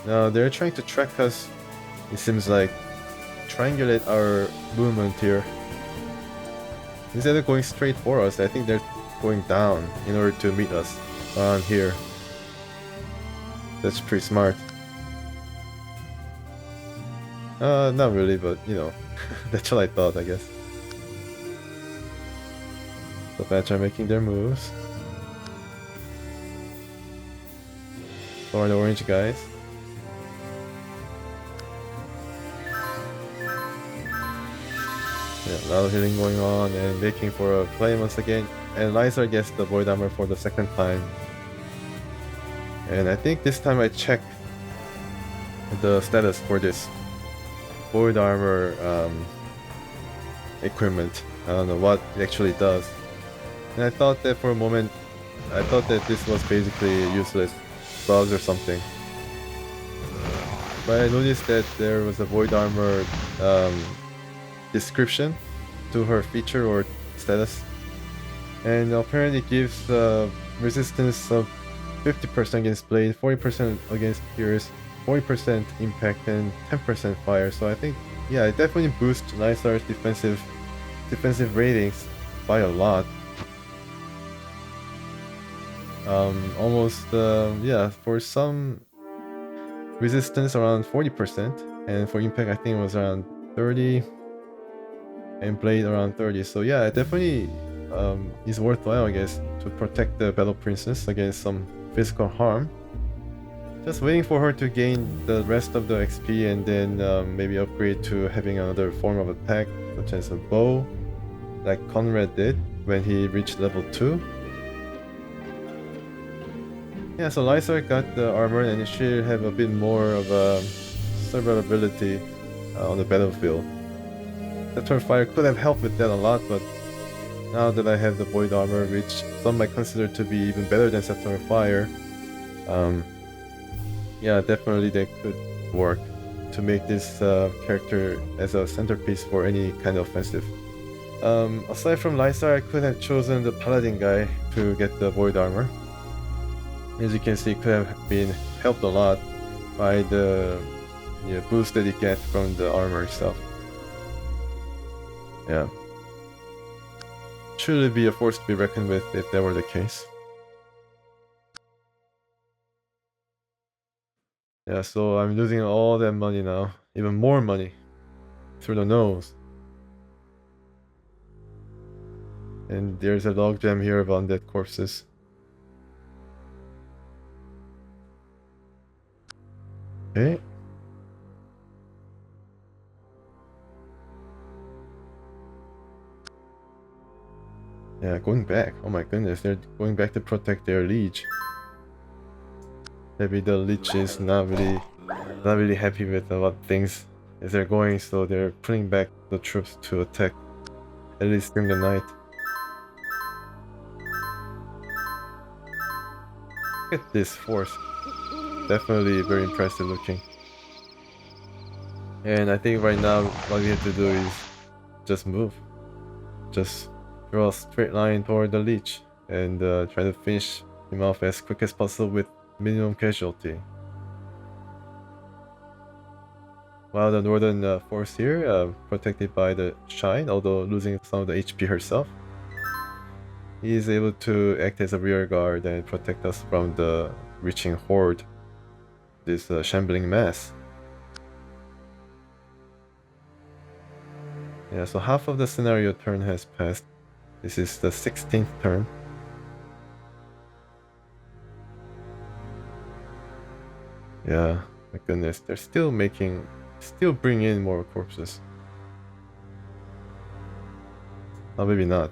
Now they're trying to track us, it seems like, triangulate our movement here. Instead of going straight for us, I think they're going down in order to meet us around here. That's pretty smart. Not really, but that's what I thought, I guess. The Bats are making their moves. So are the orange guys. Yeah, a lot of healing going on and making for a play once again. And Lysar gets the void armor for the second time. And I think this time I checked the status for this void armor equipment. I don't know what it actually does. And I thought that for a moment, I thought that this was basically useless bugs or something. But I noticed that there was a void armor description to her feature or status, and apparently it gives resistance of 50% against blade, 40% against pierce, 40% impact, and 10% fire. So I think, yeah, it definitely boosts Lysar's defensive ratings by a lot. Almost, yeah, for some resistance around 40%, and for impact I think it was around 30, and blade around 30. So yeah, it definitely is worthwhile, I guess, to protect the Battle Princess against some physical harm. Just waiting for her to gain the rest of the XP and then maybe upgrade to having another form of attack, such as a bow, like Conrad did when he reached level 2. Yeah, so Lysar got the armor and she'll have a bit more of a survivability on the battlefield. The turn fire could have helped with that a lot, but now that I have the void armor, which some might consider to be even better than Scepter of Fire, yeah, definitely they could work to make this character as a centerpiece for any kind of offensive. Aside from Lysar, I could have chosen the Paladin guy to get the void armor. As you can see, it could have been helped a lot by the boost that you get from the armor itself. Yeah. Truly be a force to be reckoned with if that were the case. Yeah, so I'm losing all that money now. Even more money. Through the nose. And there's a logjam here of undead corpses. Okay. Yeah, going back. Oh my goodness, they're going back to protect their liege. Maybe the lich is not really happy with what things as they're going, so they're putting back the troops to attack at least during the night. Look at this force. Definitely very impressive looking. And I think right now what we have to do is just move. Just draw a straight line toward the lich and try to finish him off as quick as possible with minimum casualty. While the northern force here, protected by the Shine, although losing some of the HP herself, he is able to act as a rear guard and protect us from the reaching horde, this shambling mass. Yeah, so half of the scenario turn has passed. This is the 16th turn. Yeah, my goodness, they're still bringing in more corpses. Oh, maybe not.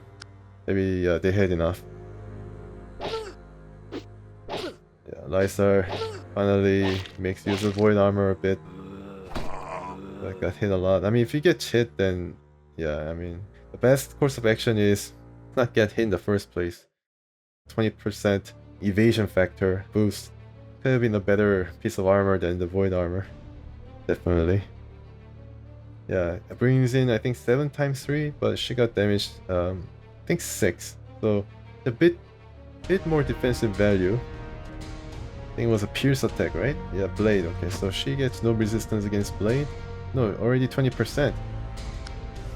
Maybe they had enough. Yeah, Lysar finally makes use of void armor a bit. I got hit a lot. I mean, if you get hit, then yeah, I mean, the best course of action is not get hit in the first place. 20% evasion factor boost. Could have been a better piece of armor than the void armor. Definitely. Yeah, it brings in I think 7 times 3, but she got damaged I think 6. So a bit more defensive value. I think it was a pierce attack, right? Yeah, blade. Okay, so she gets no resistance against blade. No, already 20%.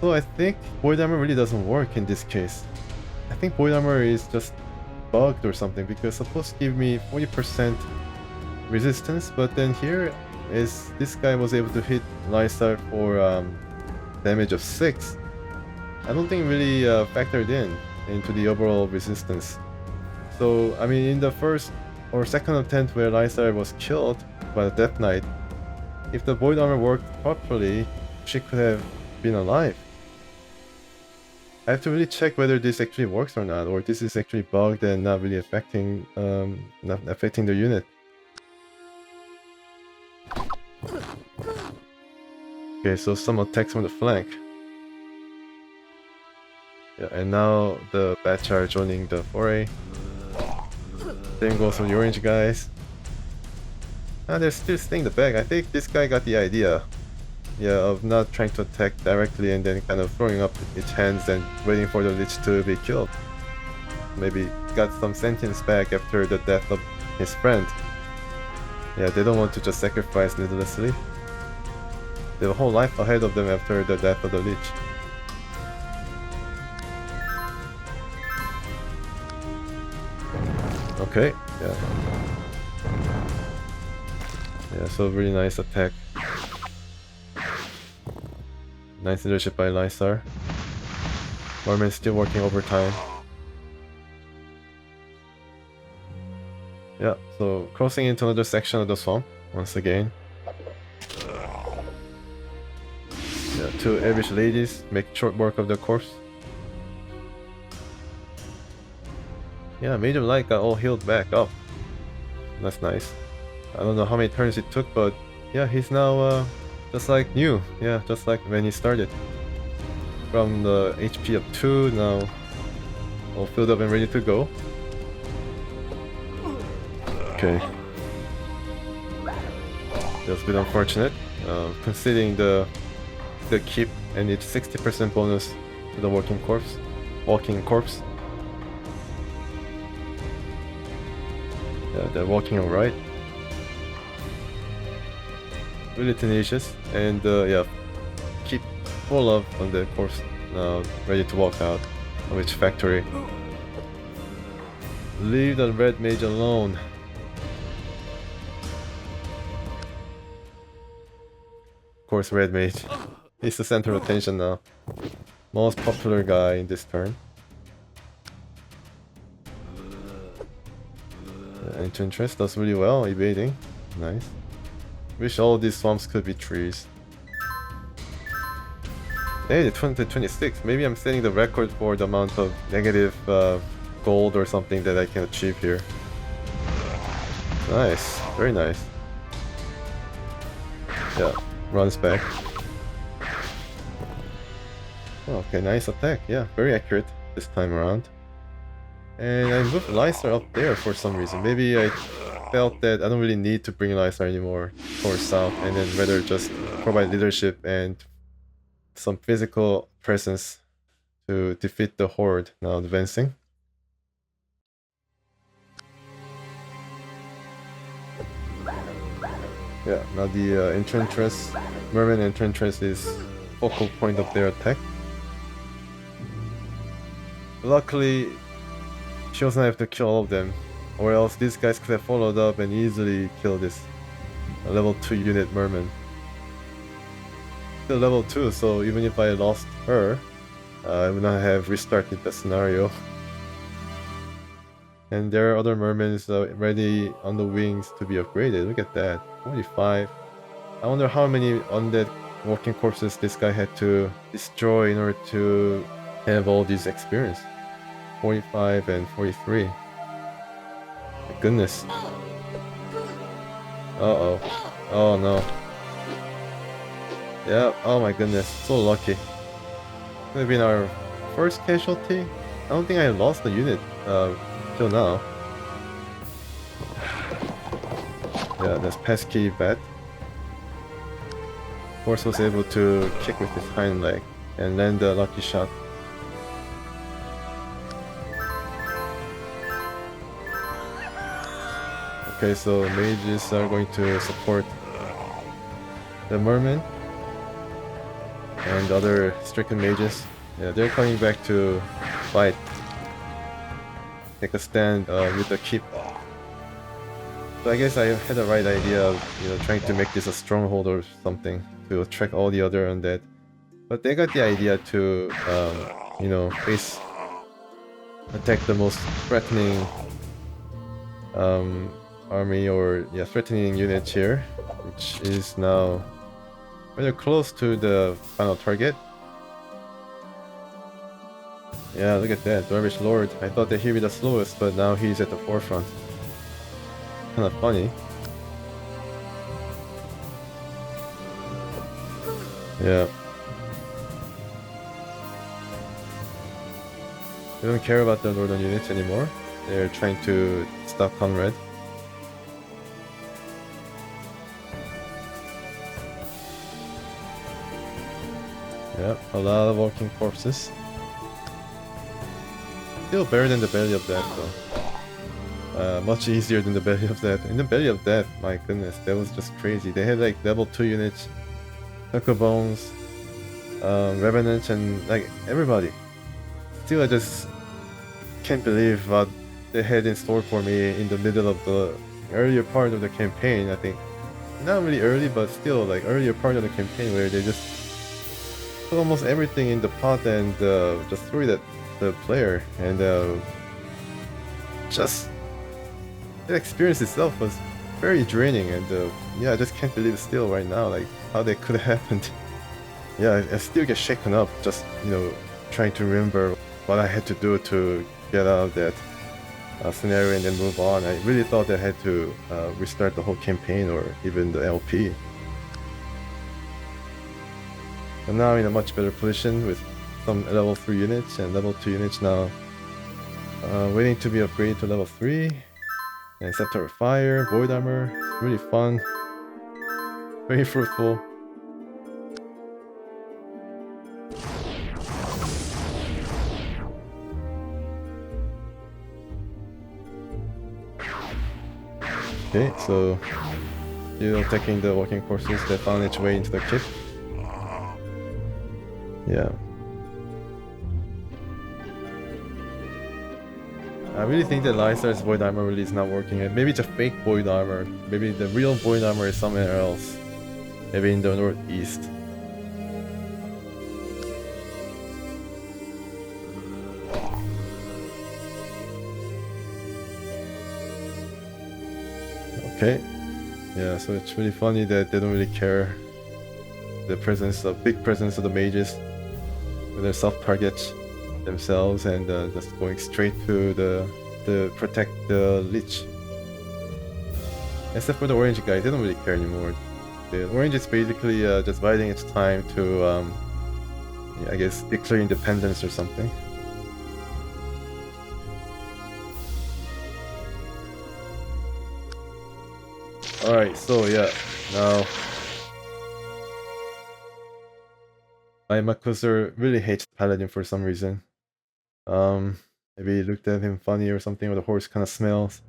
So I think void armor really doesn't work in this case. I think void armor is just bugged or something, because it's supposed to give me 40% resistance, but then here is this guy was able to hit Lysar for damage of 6. I don't think really factored into the overall resistance. So I mean, in the first or second attempt where Lysar was killed by the Death Knight, if the void armor worked properly, she could have been alive. I have to really check whether this actually works or not, or this is actually bugged and not really affecting the unit. Okay, so some attacks from the flank. Yeah, and now the bats are joining the foray. Same goes for the orange guys. Ah, they're still staying the back. I think this guy got the idea. Yeah, of not trying to attack directly and then kind of throwing up its hands and waiting for the lich to be killed. Maybe got some sentience back after the death of his friend. Yeah, they don't want to just sacrifice needlessly. They have a whole life ahead of them after the death of the lich. Okay, yeah. Yeah, so really nice attack. Nice leadership by Lysar. Mermen still working overtime. Yeah, so crossing into another section of the swamp once again. Yeah, 2 average ladies make short work of the corpse. Yeah, Major Light got all healed back up. That's nice. I don't know how many turns it took, but yeah, he's now just like new. Yeah, just like when he started. From the HP of 2, now all filled up and ready to go. Okay. That's a bit unfortunate, considering the keep and its 60% bonus to the walking corpse. Yeah, they're walking alright. Really tenacious, and yeah, keep full of on the corpse now, ready to walk out of its factory. Leave the red mage alone. Of course, red mage. He's the center of attention now. Most popular guy in this turn. Into interest does really well, evading. Nice. Wish all these swamps could be trees. Hey, 2026. Maybe I'm setting the record for the amount of negative gold or something that I can achieve here. Nice, very nice. Yeah, runs back. Okay, nice attack. Yeah, very accurate this time around. And I moved Lysar up there for some reason. Maybe I felt that I don't really need to bring Lysar anymore towards south, and then rather just provide leadership and some physical presence to defeat the horde now advancing. Yeah, now the Enchantress, Mermen Enchantress is focal point of their attack. Luckily, she doesn't have to kill all of them, or else these guys could have followed up and easily killed this level 2 unit Mermen. Still level 2, so even if I lost her, I would not have restarted the scenario. And there are other Mermens ready on the wings to be upgraded. Look at that, 45. I wonder how many undead walking corpses this guy had to destroy in order to have all this experience. 45 and 43. My goodness. Uh-oh. Oh no. Yeah, oh my goodness. So lucky. Could have been our first casualty. I don't think I lost the unit till now. Yeah, that's pesky bat. Horse was able to kick with his hind leg and land a lucky shot. Okay, so mages are going to support the Mermen and other stricken mages. Yeah, they're coming back to fight. Take a stand with the keep. So I guess I had the right idea of, you know, trying to make this a stronghold or something to attract all the other undead. But they got the idea to, you know, attack the most threatening army or threatening units here, which is now rather close to the final target. Yeah, look at that, Dwarvish Lord. I thought that he'd be the slowest, but now he's at the forefront. Kinda funny. Yeah. They don't care about the northern units anymore. They're trying to stop Conrad. Yeah, a lot of walking corpses. Still better than the Belly of Death though. Much easier than the Belly of Death. In the Belly of Death, my goodness, that was just crazy. They had like level 2 units, Bones, Revenants, and like everybody. Still, I just can't believe what they had in store for me in the middle of the earlier part of the campaign. I think not really early, but still like earlier part of the campaign where they just put almost everything in the pot and just threw it at the player, and just the experience itself was very draining, and yeah, I just can't believe still right now like how that could have happened. Yeah, I still get shaken up just, you know, trying to remember what I had to do to get out of that scenario and then move on. I really thought I had to restart the whole campaign or even the LP. And now I'm in a much better position with some level 3 units and level 2 units now Waiting to be upgraded to level 3. And Scepter of Fire, Void Armor. It's really fun. Very fruitful. Okay, so still attacking the walking forces that found its way into the kit. Yeah. I really think that Lysar's Void Armor really is not working. Maybe it's a fake Void Armor. Maybe the real Void Armor is somewhere else. Maybe in the northeast. Okay. Yeah, so it's really funny that they don't really care the big presence of the mages. They're soft targets themselves and just going straight to the protect the lich. Except for the orange guys, they don't really care anymore. The orange is basically just biding its time to, yeah, I guess, declare independence or something. Alright, so yeah, now Aimucasur really hates Paladin for some reason. Maybe he looked at him funny or something, or the horse kind of smells.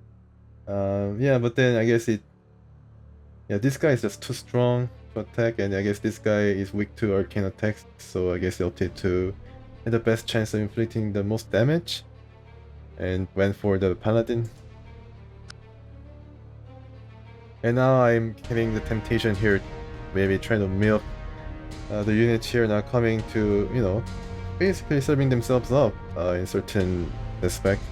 Yeah, but then I guess yeah, this guy is just too strong to attack, and I guess this guy is weak to arcane attacks, so I guess he opted to have the best chance of inflicting the most damage, and went for the Paladin. And now I'm having the temptation here, maybe trying to milk the units here now coming to, you know, basically serving themselves up in certain respect.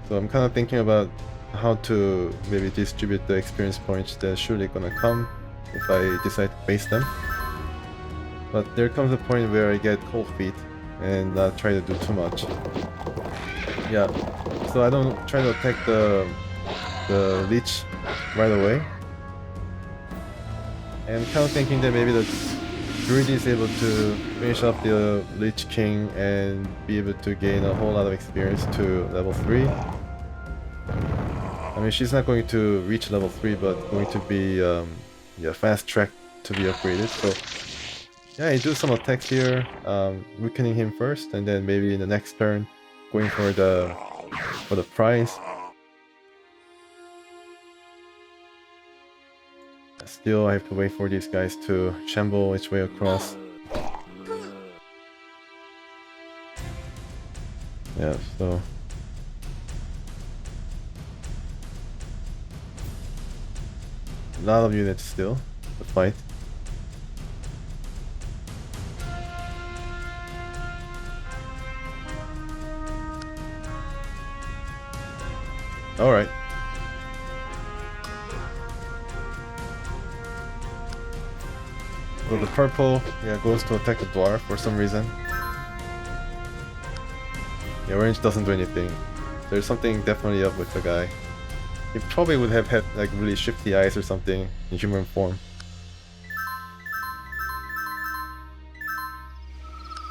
So I'm kind of thinking about how to maybe distribute the experience points that surely gonna come if I decide to face them. But there comes a point where I get cold feet and not try to do too much. Yeah, so I don't try to attack the leech right away. And I'm kind of thinking that maybe the druid is able to finish up the Lich King and be able to gain a whole lot of experience to level 3. I mean, she's not going to reach level 3, but going to be yeah, fast track to be upgraded. So yeah, I do some attacks here, weakening him first, and then maybe in the next turn going for the prize. Still, I have to wait for these guys to shamble its way across. Yeah, so a lot of units still to fight. Alright. So the purple, yeah, goes to attack the dwarf for some reason. Yeah, orange doesn't do anything. There's something definitely up with the guy. He probably would have had like really shifty eyes or something in human form.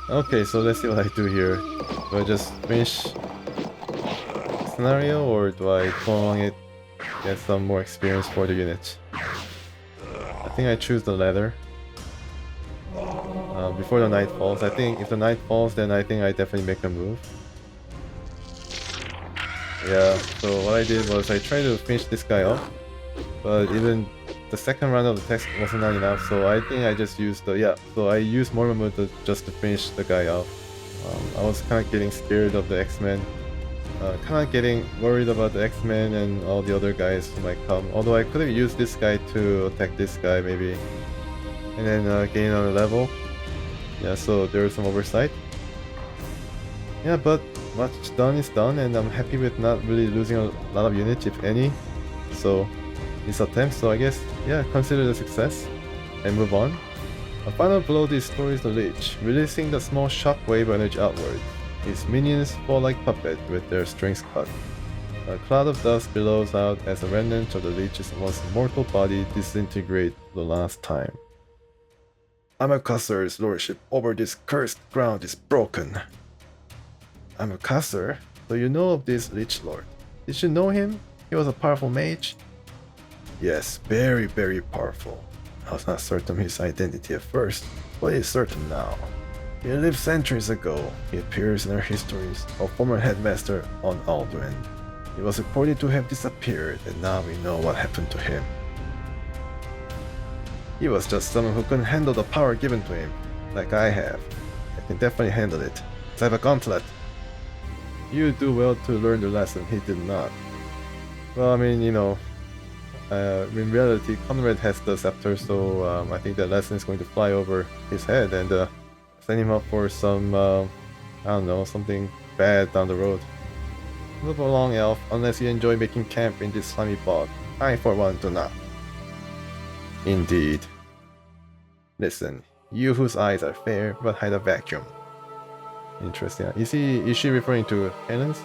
Okay, so let's see what I do here. Do I just finish the scenario or do I prolong it, get some more experience for the unit? I think I choose the latter. Before the night falls. I think if the night falls, then I think I definitely make a move. Yeah, so what I did was I tried to finish this guy off, but even the second round of the text wasn't enough, so I think I just used the, yeah, so I used Moremirmu just to finish the guy off. I was kind of getting scared of the axemen, kind of getting worried about the axemen and all the other guys who might come, although I could have used this guy to attack this guy maybe, and then gain on a level. Yeah, so there was some oversight. Yeah, but what's done is done, and I'm happy with not really losing a lot of units, if any. So, this attempt, so I guess, yeah, consider it a success, and move on. A final blow destroys the Lich, releasing the small shockwave energy outward. His minions fall like puppets with their strings cut. A cloud of dust billows out as a remnant of the Lich's once mortal body disintegrates the last time. Aimucasur's lordship over this cursed ground is broken. Aimucasur? So you know of this lich-lord. Did you know him? He was a powerful mage? Yes, very, very powerful. I was not certain of his identity at first, but he's certain now. He lived centuries ago. He appears in our histories, a former headmaster on Alduin. He was reported to have disappeared, and now we know what happened to him. He was just someone who couldn't handle the power given to him, like I have. I can definitely handle it. I have a gauntlet. You do well to learn the lesson, he did not. Well, I mean, you know, in reality, Conrad has the scepter, so I think that lesson is going to fly over his head and send him up for some, I don't know, something bad down the road. Move along, elf, unless you enjoy making camp in this slimy bog. I, for one, do not. Indeed. Listen, you whose eyes are fair but hide a vacuum. Interesting. Is she referring to Kalenz?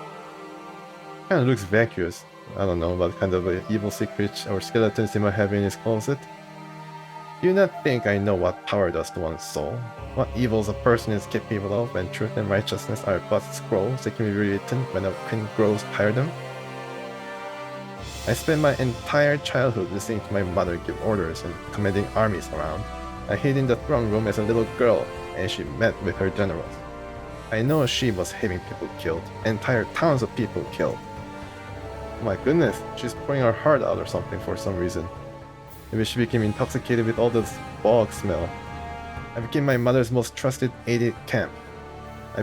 Kind of looks vacuous. I don't know what kind of evil secrets or skeletons he might have in his closet. Do you not think I know what power does to one's soul? What evils a person is capable of when truth and righteousness are but scrolls that can be rewritten when a queen grows tired of them? I spent my entire childhood listening to my mother give orders and commanding armies around. I hid in the throne room as a little girl, and she met with her generals. I know she was having people killed, entire towns of people killed. My goodness, she's pouring her heart out or something for some reason. Maybe she became intoxicated with all this bog smell. I became my mother's most trusted aide camp. I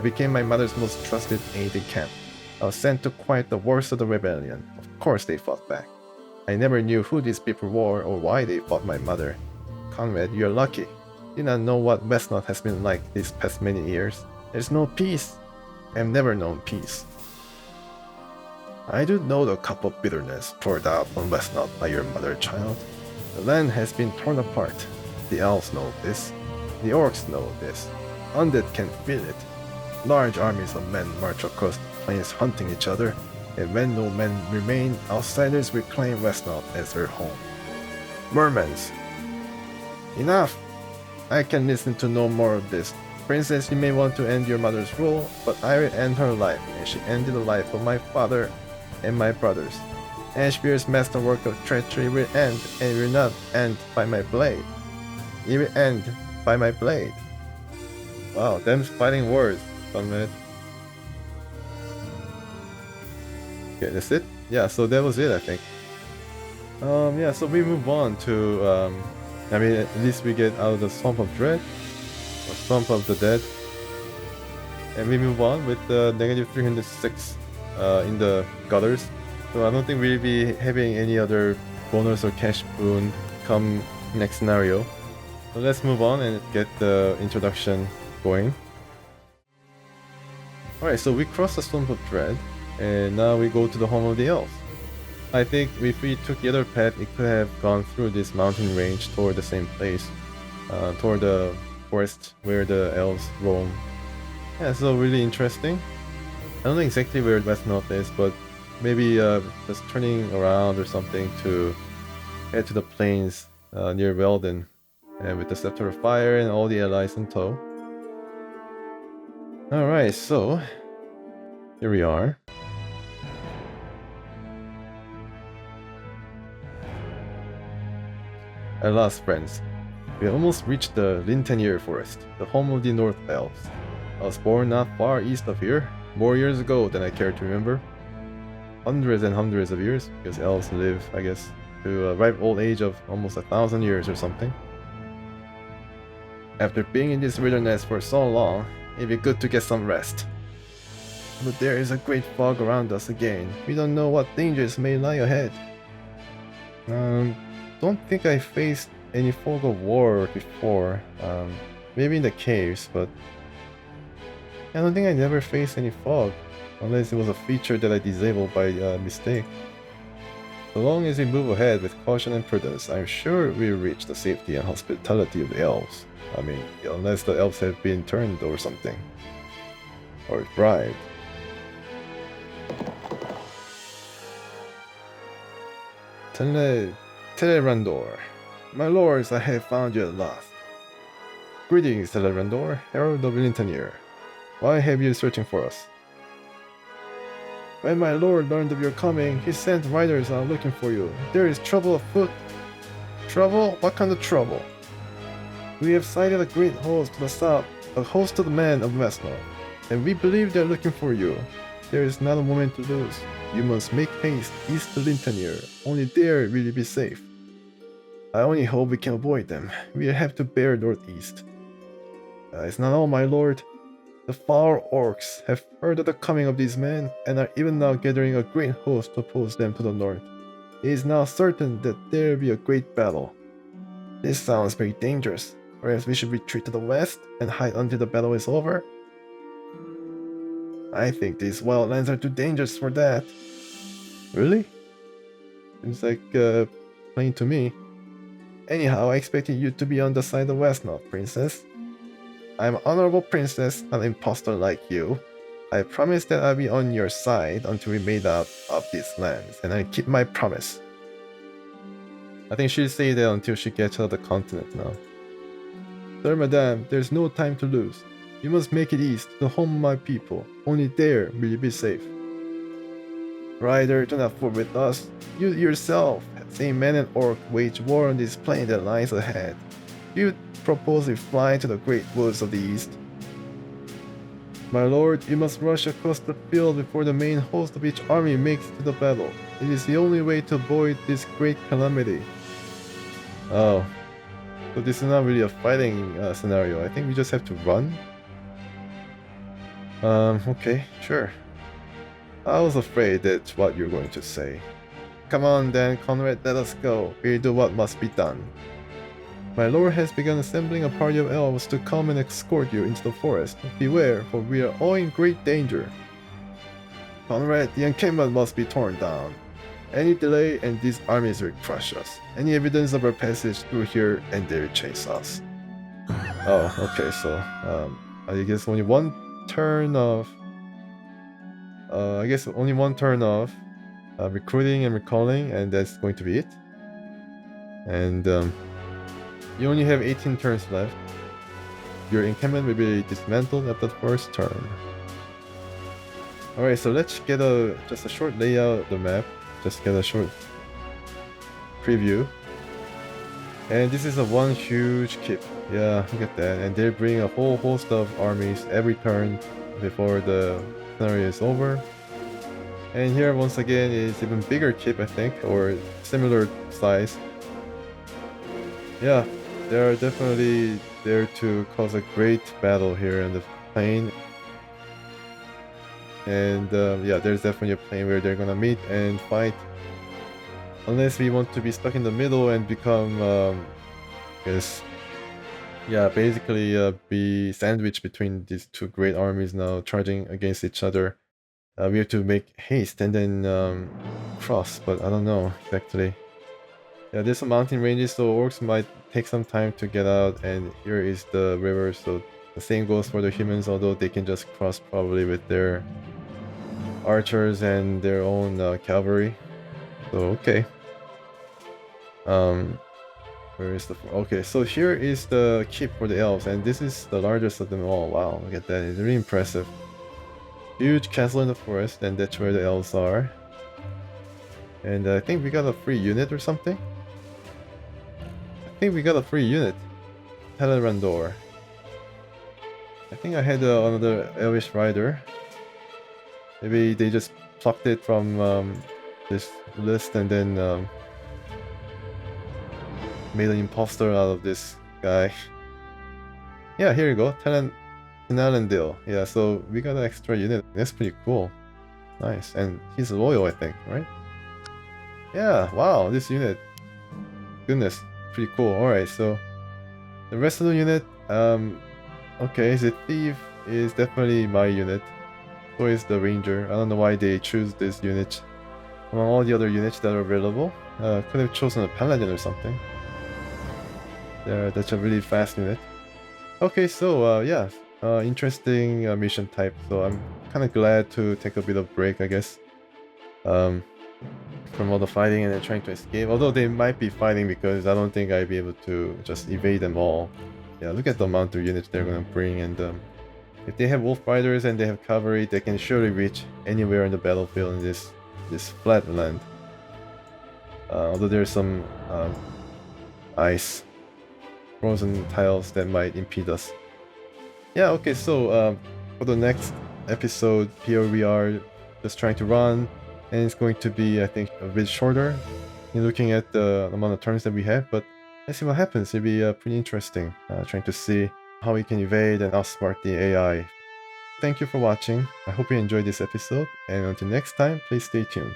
was sent to quiet the worst of the rebellion. Of course they fought back. I never knew who these people were or why they fought my mother. Conrad, you're lucky. You do not know what Wesnoth has been like these past many years. There's no peace. I have never known peace. I do know the cup of bitterness poured out on Wesnoth by your mother, child. The land has been torn apart. The elves know this. The orcs know this. Undead can feel it. Large armies of men march across the plains hunting each other, and when no men remain, outsiders reclaim Wesnoth as their home. Mermens. Enough! I can listen to no more of this. Princess, you may want to end your mother's rule, but I will end her life, and she ended the life of my father and my brothers. Ashbeer's masterwork of treachery will end, and it will not end by my blade. It will end by my blade. Wow, them's fighting words. 1 minute. Okay, that's it? Yeah, so that was it, I think. Yeah, so we move on to, I mean, at least we get out of the Swamp of Dread, or Swamp of the Dead. And we move on with the negative 306 in the gutters. So I don't think we'll be having any other bonus or cash boon come next scenario. So let's move on and get the introduction going. Alright, so we crossed the Swamp of Dread, and now we go to the home of the elves. I think if we took the other path, it could have gone through this mountain range toward the same place, toward the forest where the elves roam. Yeah, so really interesting. I don't know exactly where Wesnoth is, but maybe just turning around or something to head to the plains near Weldon, and with the Scepter of Fire and all the allies in tow. Alright, so here we are. At last, friends, we almost reached the Lintenier Forest, the home of the North Elves. I was born not far east of here, more years ago than I care to remember. Hundreds and hundreds of years, because elves live, I guess, to a ripe old age of almost 1,000 years or something. After being in this wilderness for so long, it'd be good to get some rest. But there is a great fog around us again. We don't know what dangers may lie ahead. Don't think I faced any fog of war before. Maybe in the caves, but I don't think I never faced any fog, unless it was a feature that I disabled by mistake. So long as we move ahead with caution and prudence, I'm sure we'll reach the safety and hospitality of the elves. I mean, unless the elves have been turned or something. Or bribed. Telerandor. My lords, I have found you at last. Greetings, Telerandor, herald of Lintenier. Why have you searching for us? When my lord learned of your coming, he sent riders out looking for you. There is trouble afoot. Trouble? What kind of trouble? We have sighted a great host to the south, a host of the men of Wesnoth, and we believe they are looking for you. There is not a moment to lose. You must make haste east to Lintonir. Only there will you be safe. I only hope we can avoid them. We have to bear northeast. It's not all, my lord. The foul orcs have heard of the coming of these men and are even now gathering a great host to oppose them to the north. It is now certain that there will be a great battle. This sounds very dangerous. Perhaps we should retreat to the west and hide until the battle is over? I think these wildlands are too dangerous for that. Really? Seems like plain to me. Anyhow, I expected you to be on the side of Wesnoth, princess. I'm an honorable princess, not an impostor like you. I promise that I'll be on your side until we made out of these lands, and I keep my promise. I think she'll say that until she gets out of the continent now. Sir, madame, there's no time to lose. You must make it east to the home of my people. Only there will you be safe. Rider, do not fool with us. You yourself have seen men and orc wage war on this plain that lies ahead. You propose we fly to the great woods of the east. My lord, you must rush across the field before the main host of each army makes to the battle. It is the only way to avoid this great calamity. Oh, so this is not really a fighting scenario. I think we just have to run. Okay, sure. I was afraid that's what you're going to say. Come on then, Conrad, let us go. We'll do what must be done. My lord has begun assembling a party of elves to come and escort you into the forest. Beware, for we are all in great danger. Conrad, the encampment must be torn down. Any delay and these armies will crush us. Any evidence of our passage through here and they'll chase us. Oh, okay, so I guess only one turn of recruiting and recalling, and that's going to be it. And you only have 18 turns left. Your encampment will be dismantled at the first turn. Alright, so let's get just a short layout of the map. Just get a short preview. And this is a one huge keep. Yeah, look at that. And they bring a whole host of armies every turn before the scenario is over. And here once again is even bigger keep, I think, or similar size. Yeah, they are definitely there to cause a great battle here in the plain. And yeah, there's definitely a plain where they're gonna meet and fight. Unless we want to be stuck in the middle and become, basically be sandwiched between these two great armies now charging against each other. We have to make haste and then cross, but I don't know exactly. Yeah, there's some mountain ranges, so orcs might take some time to get out, and here is the river, so the same goes for the humans, although they can just cross probably with their archers and their own cavalry. So okay. Where is the... Okay, so here is the keep for the elves, and this is the largest of them all. Wow, look at that, it's really impressive. Huge castle in the forest, and that's where the elves are. And I think we got a free unit or something? I think we got a free unit. Telerandor. I think I had another elvish rider. Maybe they just plucked it from this list and then made an imposter out of this guy. Yeah, here you go. Tenalandil. Yeah, so we got an extra unit. That's pretty cool. Nice. And he's loyal, I think, right? Yeah, wow, this unit. Goodness, pretty cool. Alright, so the rest of the unit, okay, the thief is definitely my unit. So is the ranger. I don't know why they choose this unit among all the other units that are available. Could have chosen a paladin or something. Yeah, that's a really fast unit. Okay, so yeah, interesting mission type. So I'm kind of glad to take a bit of break, I guess, from all the fighting and then trying to escape. Although they might be fighting because I don't think I'd be able to just evade them all. Yeah, look at the amount of units they're gonna bring, and If they have wolf riders and they have cavalry, they can surely reach anywhere in the battlefield in this flat land. Although there's some ice, frozen tiles that might impede us. Yeah, okay, so for the next episode, here we are just trying to run, and it's going to be, I think, a bit shorter in looking at the amount of turns that we have, but let's see what happens. It'll be pretty interesting, trying to see how we can evade and outsmart the AI. Thank you for watching. I hope you enjoyed this episode, and until next time, please stay tuned.